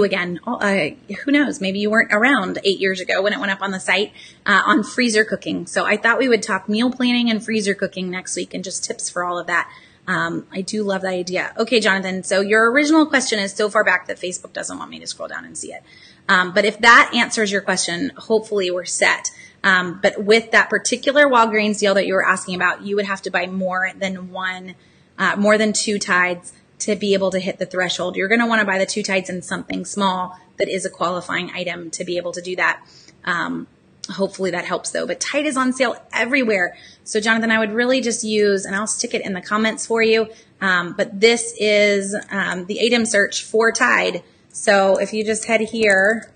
again. Who knows? Maybe you weren't around 8 years ago when it went up on the site on freezer cooking. So I thought we would talk meal planning and freezer cooking next week and just tips for all of that. I do love that idea. Okay, Jonathan. So your original question is so far back that Facebook doesn't want me to scroll down and see it. But if that answers your question, hopefully we're set. But with that particular Walgreens deal that you were asking about, you would have to buy more than 2 Tides to be able to hit the threshold. You're going to want to buy the 2 Tides in something small that is a qualifying item to be able to do that. Hopefully that helps though. But Tide is on sale everywhere. So Jonathan, I would really just use, and I'll stick it in the comments for you. But this is the item search for Tide. So if you just head here,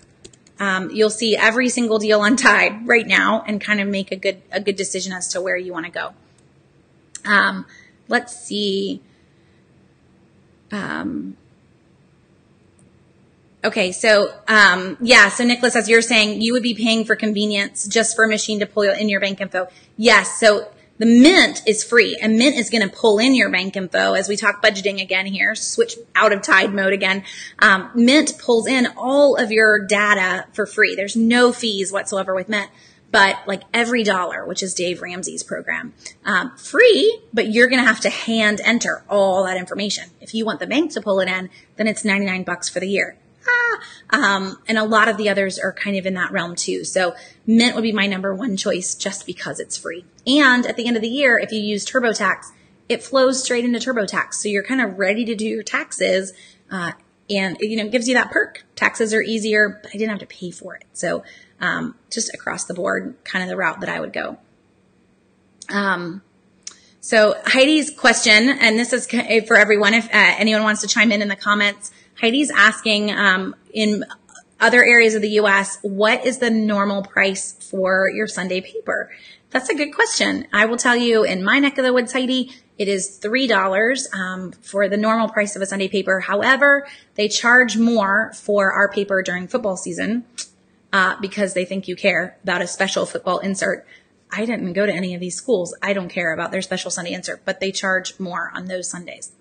you'll see every single deal on Tide right now and kind of make a good decision as to where you want to go. Let's see. Okay. So, so Nicholas, as you're saying, you would be paying for convenience just for a machine to pull in your bank info. Yes. So the Mint is free, and Mint is going to pull in your bank info as we talk budgeting again here, switch out of Tide mode again. Mint pulls in all of your data for free. There's no fees whatsoever with Mint. But like every dollar, which is Dave Ramsey's program, free, but you're going to have to hand enter all that information. If you want the bank to pull it in, then it's $99 for the year. And a lot of the others are kind of in that realm too. So Mint would be my number one choice just because it's free. And at the end of the year, if you use TurboTax, it flows straight into TurboTax. So you're kind of ready to do your taxes, and it gives you that perk. Taxes are easier, but I didn't have to pay for it. So just across the board, kind of the route that I would go. So Heidi's question, and this is for everyone, if anyone wants to chime in the comments, Heidi's asking, in other areas of the U.S., what is the normal price for your Sunday paper? That's a good question. I will tell you, in my neck of the woods, Heidi, it is $3 for the normal price of a Sunday paper. However, they charge more for our paper during football season because they think you care about a special football insert. I didn't go to any of these schools. I don't care about their special Sunday insert, but they charge more on those Sundays.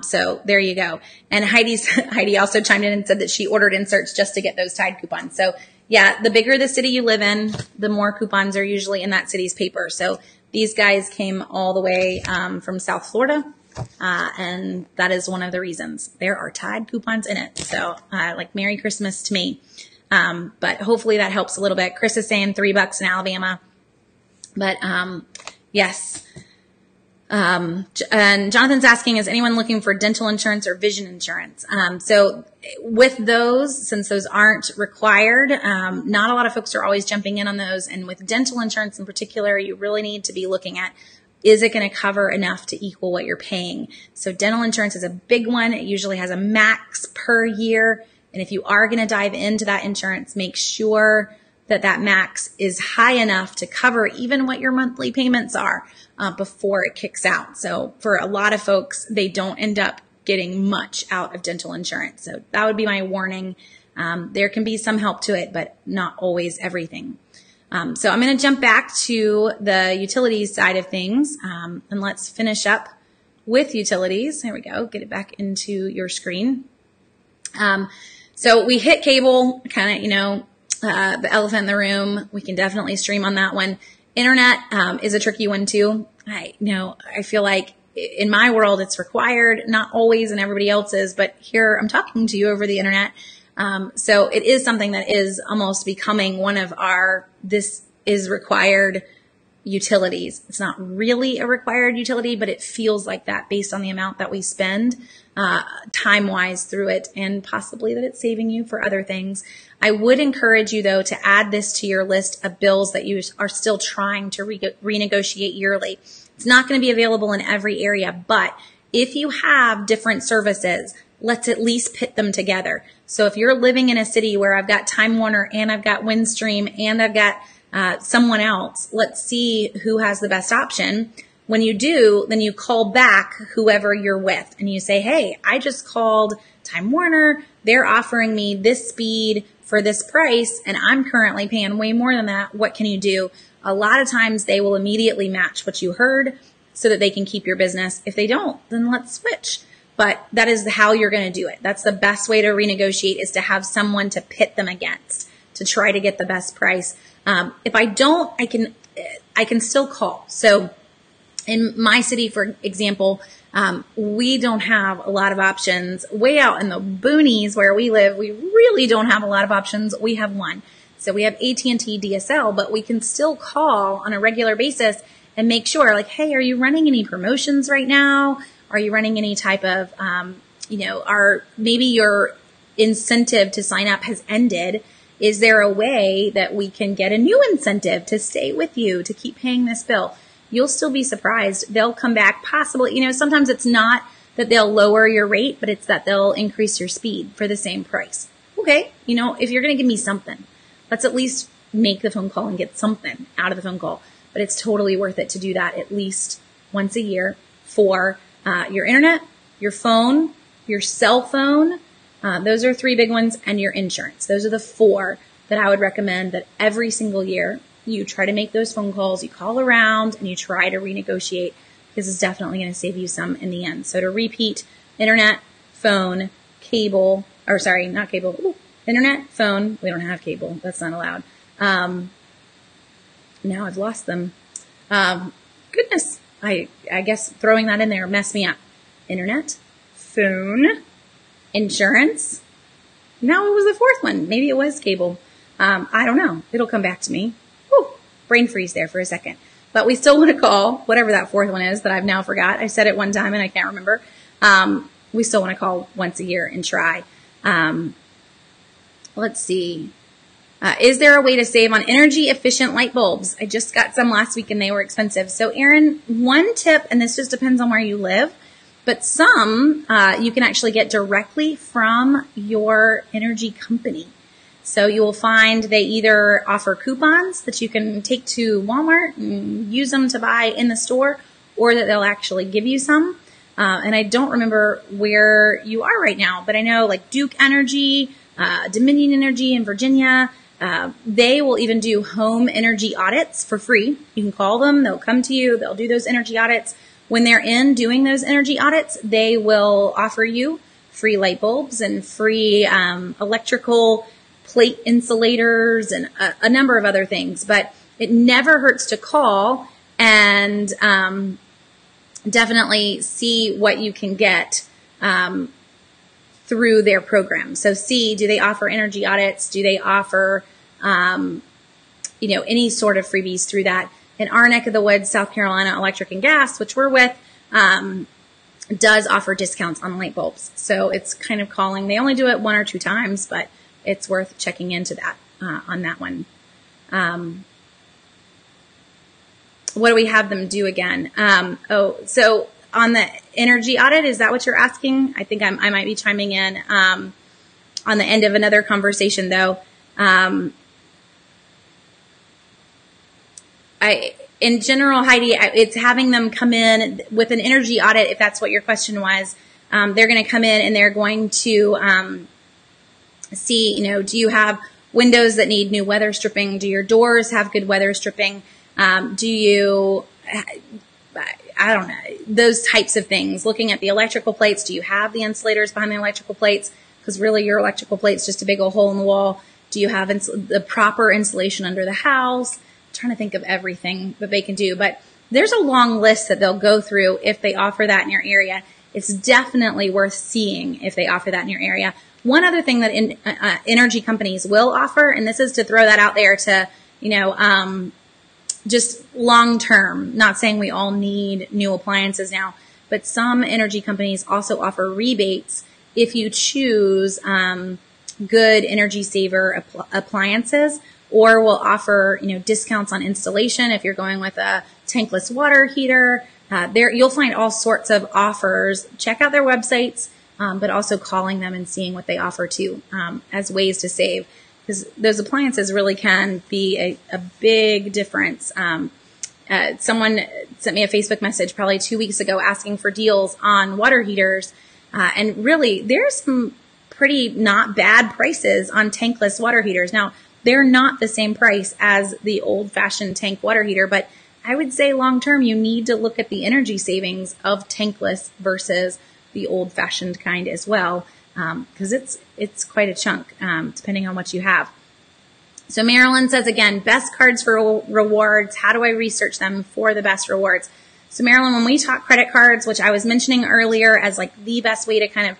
So there you go. And Heidi also chimed in and said that she ordered inserts just to get those Tide coupons. So yeah, the bigger the city you live in, the more coupons are usually in that city's paper. So These guys came all the way from South Florida, and that is one of the reasons. There are Tide coupons in it, so like Merry Christmas to me. But hopefully that helps a little bit. Chris is saying $3 in Alabama, but yes. And Jonathan's asking, is anyone looking for dental insurance or vision insurance? So with those, since those aren't required, not a lot of folks are always jumping in on those. And with dental insurance in particular, you really need to be looking at, is it going to cover enough to equal what you're paying? So dental insurance is a big one. It usually has a max per year. And if you are going to dive into that insurance, make sure that that max is high enough to cover even what your monthly payments are before it kicks out. So for a lot of folks, they don't end up getting much out of dental insurance. So that would be my warning. There can be some help to it, but not always everything. So I'm going to jump back to the utilities side of things, and let's finish up with utilities. There we go. Get it back into your screen. So we hit cable, kind of, you know, the elephant in the room. We can definitely stream on that one. Internet is a tricky one too. I feel like in my world it's required, not always in everybody else's, but here I'm talking to you over the internet. So it is something that is almost becoming one of our, this is required utilities. It's not really a required utility, but it feels like that based on the amount that we spend time-wise through it, and possibly that it's saving you for other things. I would encourage you, though, to add this to your list of bills that you are still trying to renegotiate yearly. It's not going to be available in every area, but if you have different services, let's at least pit them together. So if you're living in a city where I've got Time Warner and I've got Windstream and I've got someone else, let's see who has the best option. When you do, then you call back whoever you're with and you say, hey, I just called Time Warner. They're offering me this speed for this price, and I'm currently paying way more than that. What can you do? A lot of times they will immediately match what you heard so that they can keep your business. If they don't, then let's switch. But that is how you're going to do it. That's the best way to renegotiate, is to have someone to pit them against to try to get the best price. If I don't, I can still call. So in my city, for example, we don't have a lot of options. Way out in the boonies where we live, we really don't have a lot of options. We have one. So we have AT&T DSL, but we can still call on a regular basis and make sure, like, hey, are you running any promotions right now? Are you running any type of, maybe your incentive to sign up has ended. Is there a way that we can get a new incentive to stay with you, to keep paying this bill? You'll still be surprised. They'll come back possibly, sometimes it's not that they'll lower your rate, but it's that they'll increase your speed for the same price. Okay, if you're going to give me something, let's at least make the phone call and get something out of the phone call. But it's totally worth it to do that at least once a year for your internet, your phone, your cell phone. Those are 3 big ones, and your insurance. Those are the 4 that I would recommend that every single year you try to make those phone calls, you call around, and you try to renegotiate, because it's definitely going to save you some in the end. So to repeat, internet, phone, cable, not cable, internet, phone. We don't have cable. That's not allowed. Now I've lost them. Goodness. I guess throwing that in there messed me up. Internet, phone, insurance. Now it was the 4th one. Maybe it was cable. I don't know. It'll come back to me. Whew, brain freeze there for a second. But we still want to call, whatever that 4th one is that I've now forgot. I said it one time and I can't remember. We still want to call once a year and try. Let's see. Is there a way to save on energy efficient light bulbs? I just got some last week and they were expensive. So Erin, one tip, and this just depends on where you live, but some you can actually get directly from your energy company. So you will find they either offer coupons that you can take to Walmart and use them to buy in the store, or that they'll actually give you some. And I don't remember where you are right now, but I know like Duke Energy, Dominion Energy in Virginia, they will even do home energy audits for free. You can call them, they'll come to you, they'll do those energy audits. When they're in doing those energy audits, they will offer you free light bulbs and free electrical plate insulators and a number of other things. But it never hurts to call and definitely see what you can get through their program. So see, do they offer energy audits? Do they offer, any sort of freebies through that? In our neck of the woods, South Carolina Electric and Gas, which we're with, does offer discounts on light bulbs. So it's kind of calling. They only do it 1 or 2 times, but it's worth checking into that on that one. What do we have them do again? So on the energy audit, is that what you're asking? I think I might be chiming in on the end of another conversation, though. In general, Heidi, it's having them come in with an energy audit, if that's what your question was. They're going to come in and they're going to see, do you have windows that need new weather stripping? Do your doors have good weather stripping? Do you, I don't know, those types of things. Looking at the electrical plates, do you have the insulators behind the electrical plates? Because really your electrical plate's just a big old hole in the wall. Do you have the proper insulation under the house? I'm trying to think of everything that they can do, but there's a long list that they'll go through if they offer that in your area. It's definitely worth seeing if they offer that in your area. One other thing that energy companies will offer, and this is to throw that out there to, just long term, not saying we all need new appliances now, but some energy companies also offer rebates if you choose good energy saver appliances, or will offer, discounts on installation if you're going with a tankless water heater. You'll find all sorts of offers. Check out their websites, but also calling them and seeing what they offer too, as ways to save. Because those appliances really can be a big difference. Someone sent me a Facebook message probably 2 weeks ago asking for deals on water heaters. And really, there's some pretty not bad prices on tankless water heaters. Now, they're not the same price as the old-fashioned tank water heater, but I would say long-term, you need to look at the energy savings of tankless versus the old-fashioned kind as well, because it's quite a chunk, depending on what you have. So Marilyn says, again, best cards for rewards. How do I research them for the best rewards? So Marilyn, when we talk credit cards, which I was mentioning earlier as like the best way to kind of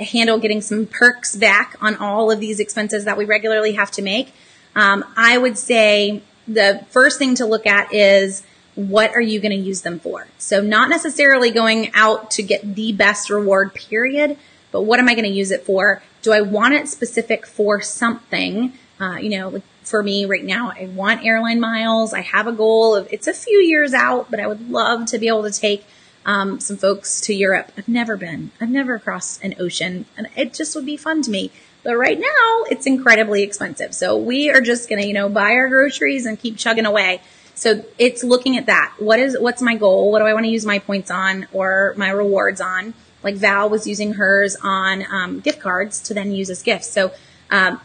handle getting some perks back on all of these expenses that we regularly have to make, I would say the first thing to look at is, what are you going to use them for? So not necessarily going out to get the best reward, period, but what am I going to use it for? Do I want it specific for something? For me right now, I want airline miles. I have a goal of, it's a few years out, but I would love to be able to take some folks to Europe. I've never been. I've never crossed an ocean, and it just would be fun to me. But right now, it's incredibly expensive. So we are just going to, buy our groceries and keep chugging away. So it's looking at that. What's my goal? What do I want to use my points on or my rewards on? Like Val was using hers on gift cards to then use as gifts. So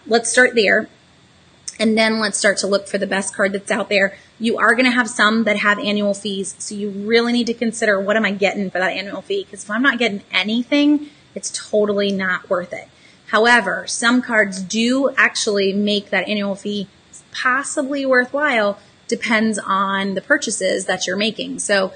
let's start there. And then let's start to look for the best card that's out there. You are going to have some that have annual fees. So you really need to consider, what am I getting for that annual fee? Because if I'm not getting anything, it's totally not worth it. However, some cards do actually make that annual fee possibly worthwhile. Depends on the purchases that you're making. So,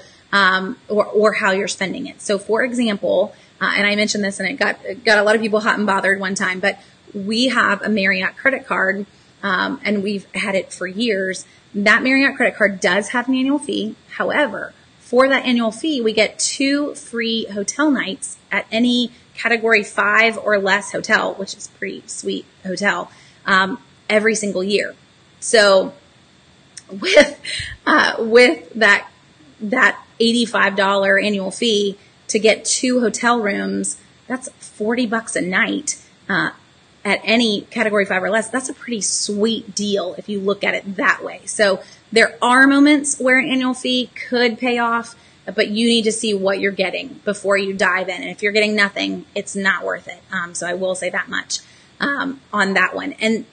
or how you're spending it. So for example, and I mentioned this and it got a lot of people hot and bothered one time, but we have a Marriott credit card, and we've had it for years. That Marriott credit card does have an annual fee. However, for that annual fee, we get 2 free hotel nights at any category 5 or less hotel, which is a pretty sweet hotel, every single year. So with that $85 annual fee to get 2 hotel rooms, that's $40 a night, at any category 5 or less. That's a pretty sweet deal if you look at it that way. So there are moments where an annual fee could pay off, but you need to see what you're getting before you dive in. And if you're getting nothing, it's not worth it. So I will say that much, on that one. And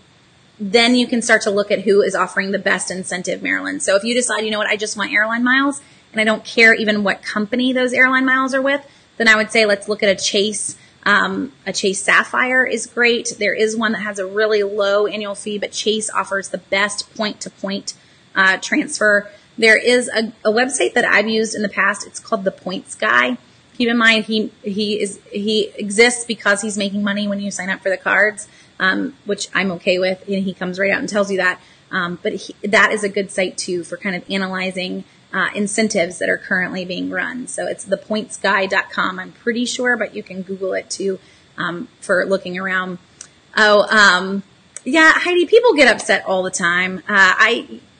then you can start to look at who is offering the best incentive, Marilyn. So if you decide, I just want airline miles and I don't care even what company those airline miles are with, then I would say let's look at a Chase. A Chase Sapphire is great. There is one that has a really low annual fee, but Chase offers the best point-to-point transfer. There is a website that I've used in the past. It's called the Points Guy. Keep in mind, he exists because he's making money when you sign up for the cards, which I'm okay with. And he comes right out and tells you that. But that is a good site too for kind of analyzing incentives that are currently being run. So it's thepointsguy.com, I'm pretty sure, but you can Google it too for looking around. Yeah, Heidi, people get upset all the time.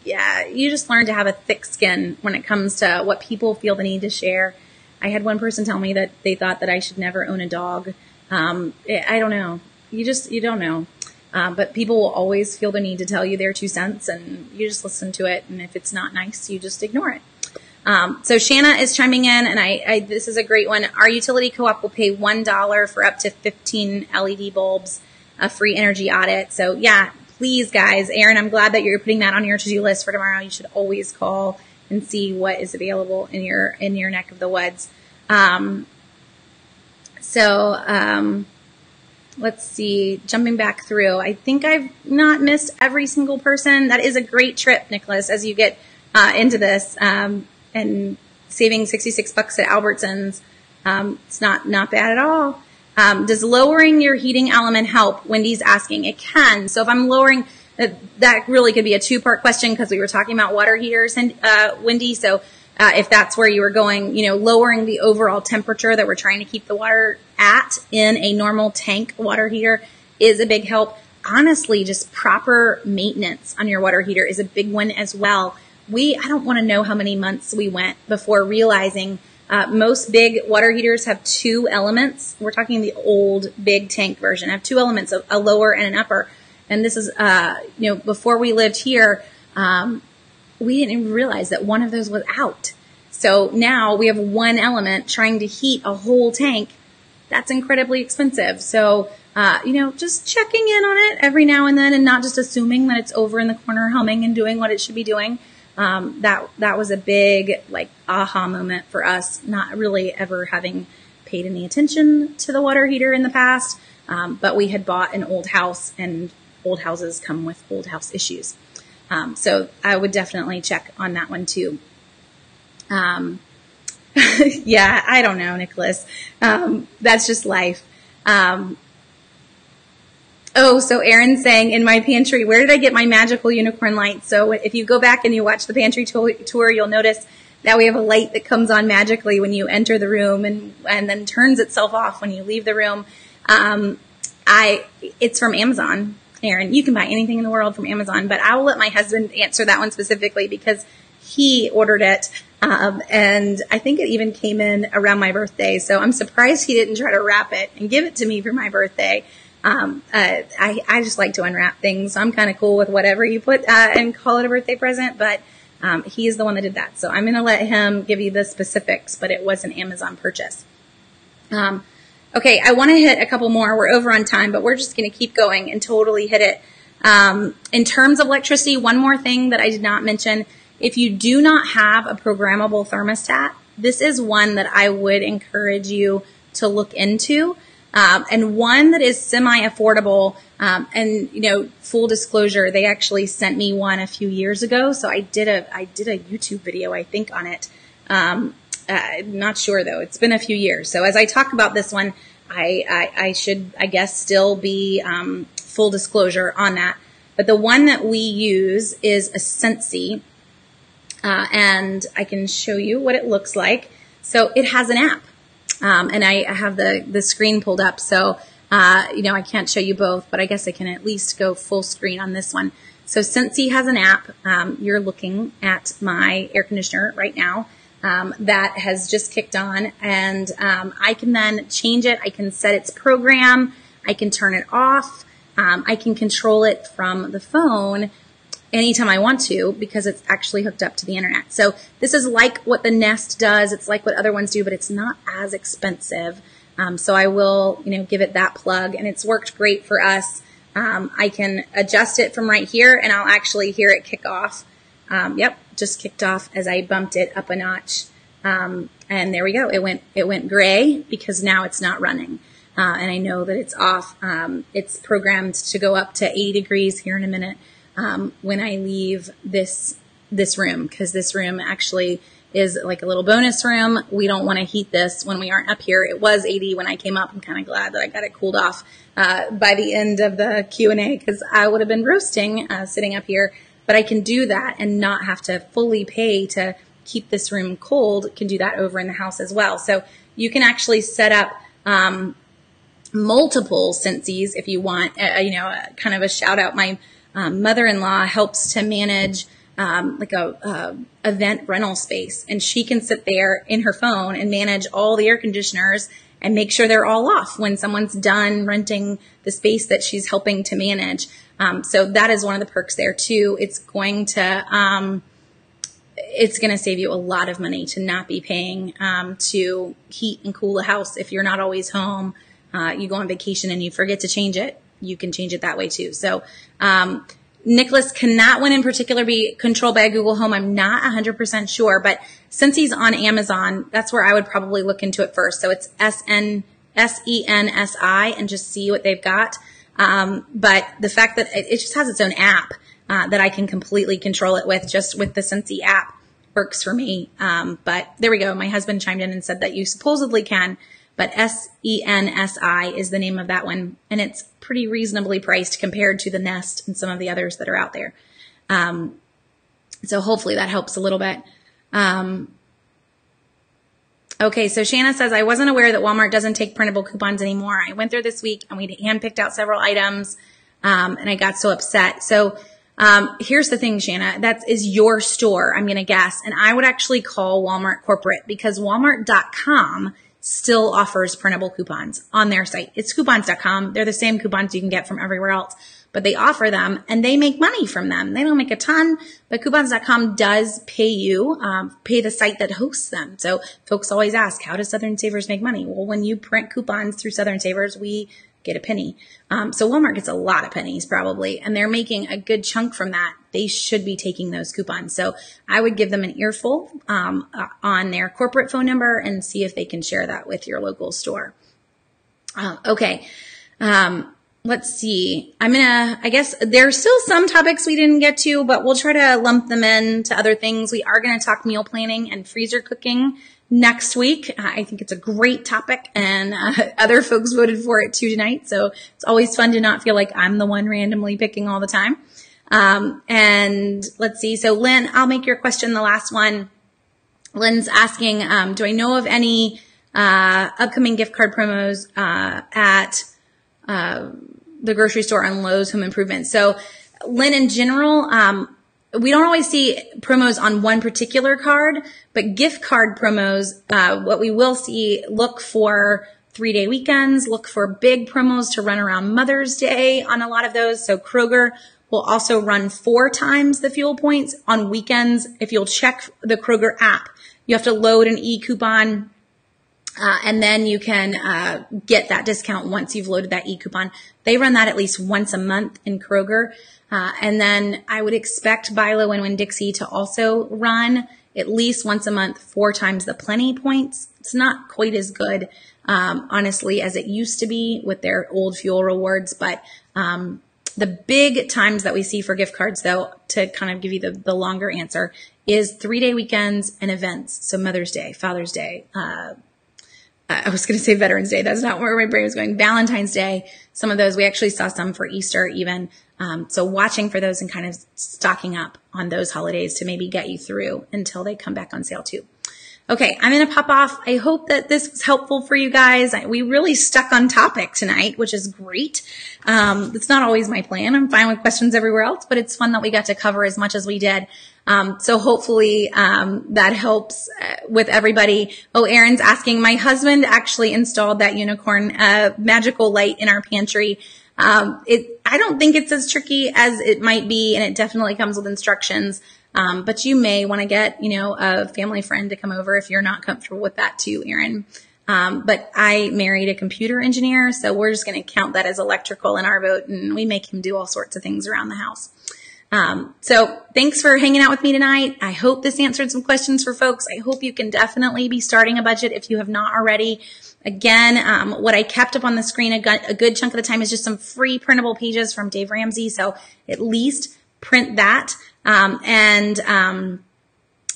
You just learn to have a thick skin when it comes to what people feel the need to share. I had one person tell me that they thought that I should never own a dog. I don't know. You don't know. But people will always feel the need to tell you their 2 cents, and you just listen to it. And if it's not nice, you just ignore it. So Shanna is chiming in, and this is a great one. Our utility co-op will pay $1 for up to 15 LED bulbs, a free energy audit. So yeah, please guys, Aaron, I'm glad that you're putting that on your to-do list for tomorrow. You should always call and see what is available in your neck of the woods. Let's see, jumping back through. I think I've not missed every single person. That is a great trip, Nicholas, as you get into this, and saving $66 at Albertsons. It's not bad at all. Does lowering your heating element help? Wendy's asking. It can. So if I'm lowering, that really could be a 2-part question because we were talking about water heaters, and Wendy. So if that's where you were going, lowering the overall temperature that we're trying to keep the water at in a normal tank water heater is a big help. Honestly, just proper maintenance on your water heater is a big one as well. I don't want to know how many months we went before realizing most big water heaters have 2 elements. We're talking the old big tank version. Have 2 elements, a lower and an upper. And this is, before we lived here, we didn't even realize that one of those was out. So now we have 1 element trying to heat a whole tank. That's incredibly expensive. So, just checking in on it every now and then and not just assuming that it's over in the corner humming and doing what it should be doing. That was a big, aha moment for us, not really ever having paid any attention to the water heater in the past. But we had bought an old house, and old houses come with old house issues. So I would definitely check on that one too. Yeah, I don't know, Nicholas. That's just life. So Aaron's saying, in my pantry, where did I get my magical unicorn light? So if you go back and you watch the pantry tour, you'll notice that we have a light that comes on magically when you enter the room and then turns itself off when you leave the room. It's from Amazon. Aaron, you can buy anything in the world from Amazon, but I will let my husband answer that one specifically because he ordered it. And I think it even came in around my birthday. So I'm surprised he didn't try to wrap it and give it to me for my birthday. I just like to unwrap things. So I'm kind of cool with whatever you put, and call it a birthday present, but, he is the one that did that. So I'm going to let him give you the specifics, but it was an Amazon purchase. Okay, I want to hit a couple more. We're over on time, but we're just going to keep going and totally hit it. In terms of electricity, one more thing that I did not mention. If you do not have a programmable thermostat, this is one that I would encourage you to look into. And one that is semi-affordable. And, full disclosure, they actually sent me one a few years ago. So I did a YouTube video, I think, on it. Not sure though. It's been a few years. So as I talk about this one, I should, I guess, still be, full disclosure on that. But the one that we use is a Sensi. And I can show you what it looks like. So it has an app. And I have the screen pulled up. So, I can't show you both, but I guess I can at least go full screen on this one. So Sensi has an app. You're looking at my air conditioner right now. That has just kicked on, and I can then change it. I can set its program. I can turn it off. I can control it from the phone anytime I want to because it's actually hooked up to the internet. So this is like what the Nest does. It's like what other ones do, but it's not as expensive. So I will, give it that plug, and it's worked great for us. I can adjust it from right here, and I'll actually hear it kick off. Yep, just kicked off as I bumped it up a notch. And there we go. It went gray because now it's not running. And I know that it's off. It's programmed to go up to 80 degrees here in a minute. When I leave this this room, because this room actually is like a little bonus room. We don't want to heat this when we aren't up here. It was 80 when I came up. I'm kind of glad that I got it cooled off by the end of the Q&A, because I would have been roasting sitting up here. But I can do that and not have to fully pay to keep this room cold. Can do that over in the house as well. So you can actually set up multiple Scentsies if you want. Kind of a shout out. My mother-in-law helps to manage like a event rental space, and she can sit there in her phone and manage all the air conditioners and make sure they're all off when someone's done renting the space that she's helping to manage. So that is one of the perks there too. It's going to save you a lot of money to not be paying to heat and cool a house. If you're not always home, you go on vacation and you forget to change it, you can change it that way too. So Nicholas, can that one in particular be controlled by a Google Home? I'm not 100% sure, but since he's on Amazon, that's where I would probably look into it first. So it's SENSI and just see what they've got. But the fact that it just has its own app that I can completely control it with, just with the Scentsy app, works for me. But there we go. My husband chimed in and said that you supposedly can, but SENSI is the name of that one. And it's pretty reasonably priced compared to the Nest and some of the others that are out there. So hopefully that helps a little bit. Okay, so Shanna says, I wasn't aware that Walmart doesn't take printable coupons anymore. I went there this week and we handpicked out several items, and I got so upset. So here's the thing, Shanna, that is your store, I'm going to guess. And I would actually call Walmart corporate, because Walmart.com still offers printable coupons on their site. It's coupons.com. They're the same coupons you can get from everywhere else, but they offer them and they make money from them. They don't make a ton, but coupons.com does pay you, pay the site that hosts them. So folks always ask, how does Southern Savers make money? Well, when you print coupons through Southern Savers, we get a penny. So Walmart gets a lot of pennies probably, and they're making a good chunk from that. They should be taking those coupons. So I would give them an earful on their corporate phone number and see if they can share that with your local store. Okay. Let's see. I guess there's still some topics we didn't get to, but we'll try to lump them in to other things. We are going to talk meal planning and freezer cooking next week. I think it's a great topic, and other folks voted for it too tonight. So it's always fun to not feel like I'm the one randomly picking all the time. And let's see. So Lynn, I'll make your question the last one. Lynn's asking, do I know of any upcoming gift card promos at the grocery store on Lowe's Home Improvement? So Lynn, in general, we don't always see promos on one particular card, but gift card promos, what we will see, look for 3-day weekends, look for big promos to run around Mother's Day on a lot of those. So Kroger will also run 4 times the fuel points on weekends. If you'll check the Kroger app, you have to load an e-coupon, and then you can get that discount once you've loaded that e-coupon. They run that at least once a month in Kroger. And then I would expect Bilo and Winn-Dixie to also run at least once a month, 4 times the Plenty points. It's not quite as good, honestly, as it used to be with their old fuel rewards. But the big times that we see for gift cards, though, to kind of give you the longer answer, is 3-day weekends and events. So Mother's Day, Father's Day, I was going to say Veterans Day. That's not where my brain was going. Valentine's Day. Some of those, we actually saw some for Easter even. So watching for those and kind of stocking up on those holidays to maybe get you through until they come back on sale too. Okay, I'm going to pop off. I hope that this was helpful for you guys. We really stuck on topic tonight, which is great. It's not always my plan. I'm fine with questions everywhere else, but it's fun that we got to cover as much as we did. So hopefully that helps with everybody. Oh, Erin's asking, my husband actually installed that unicorn magical light in our pantry. I don't think it's as tricky as it might be, and it definitely comes with instructions. But you may want to get, a family friend to come over if you're not comfortable with that too, Erin. But I married a computer engineer, so we're just going to count that as electrical in our vote, and we make him do all sorts of things around the house. So thanks for hanging out with me tonight. I hope this answered some questions for folks. I hope you can definitely be starting a budget if you have not already. Again, what I kept up on the screen a good chunk of the time is just some free printable pages from Dave Ramsey. So at least print that.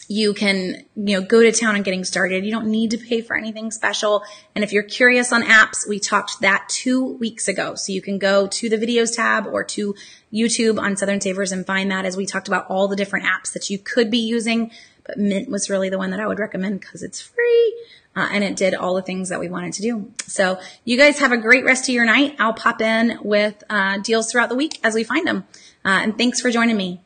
You can, go to town and getting started. You don't need to pay for anything special. And if you're curious on apps, we talked that 2 weeks ago. So you can go to the videos tab or to YouTube on Southern Savers and find that, as we talked about all the different apps that you could be using. But Mint was really the one that I would recommend because it's free. And it did all the things that we wanted to do. So you guys have a great rest of your night. I'll pop in with deals throughout the week as we find them. And thanks for joining me.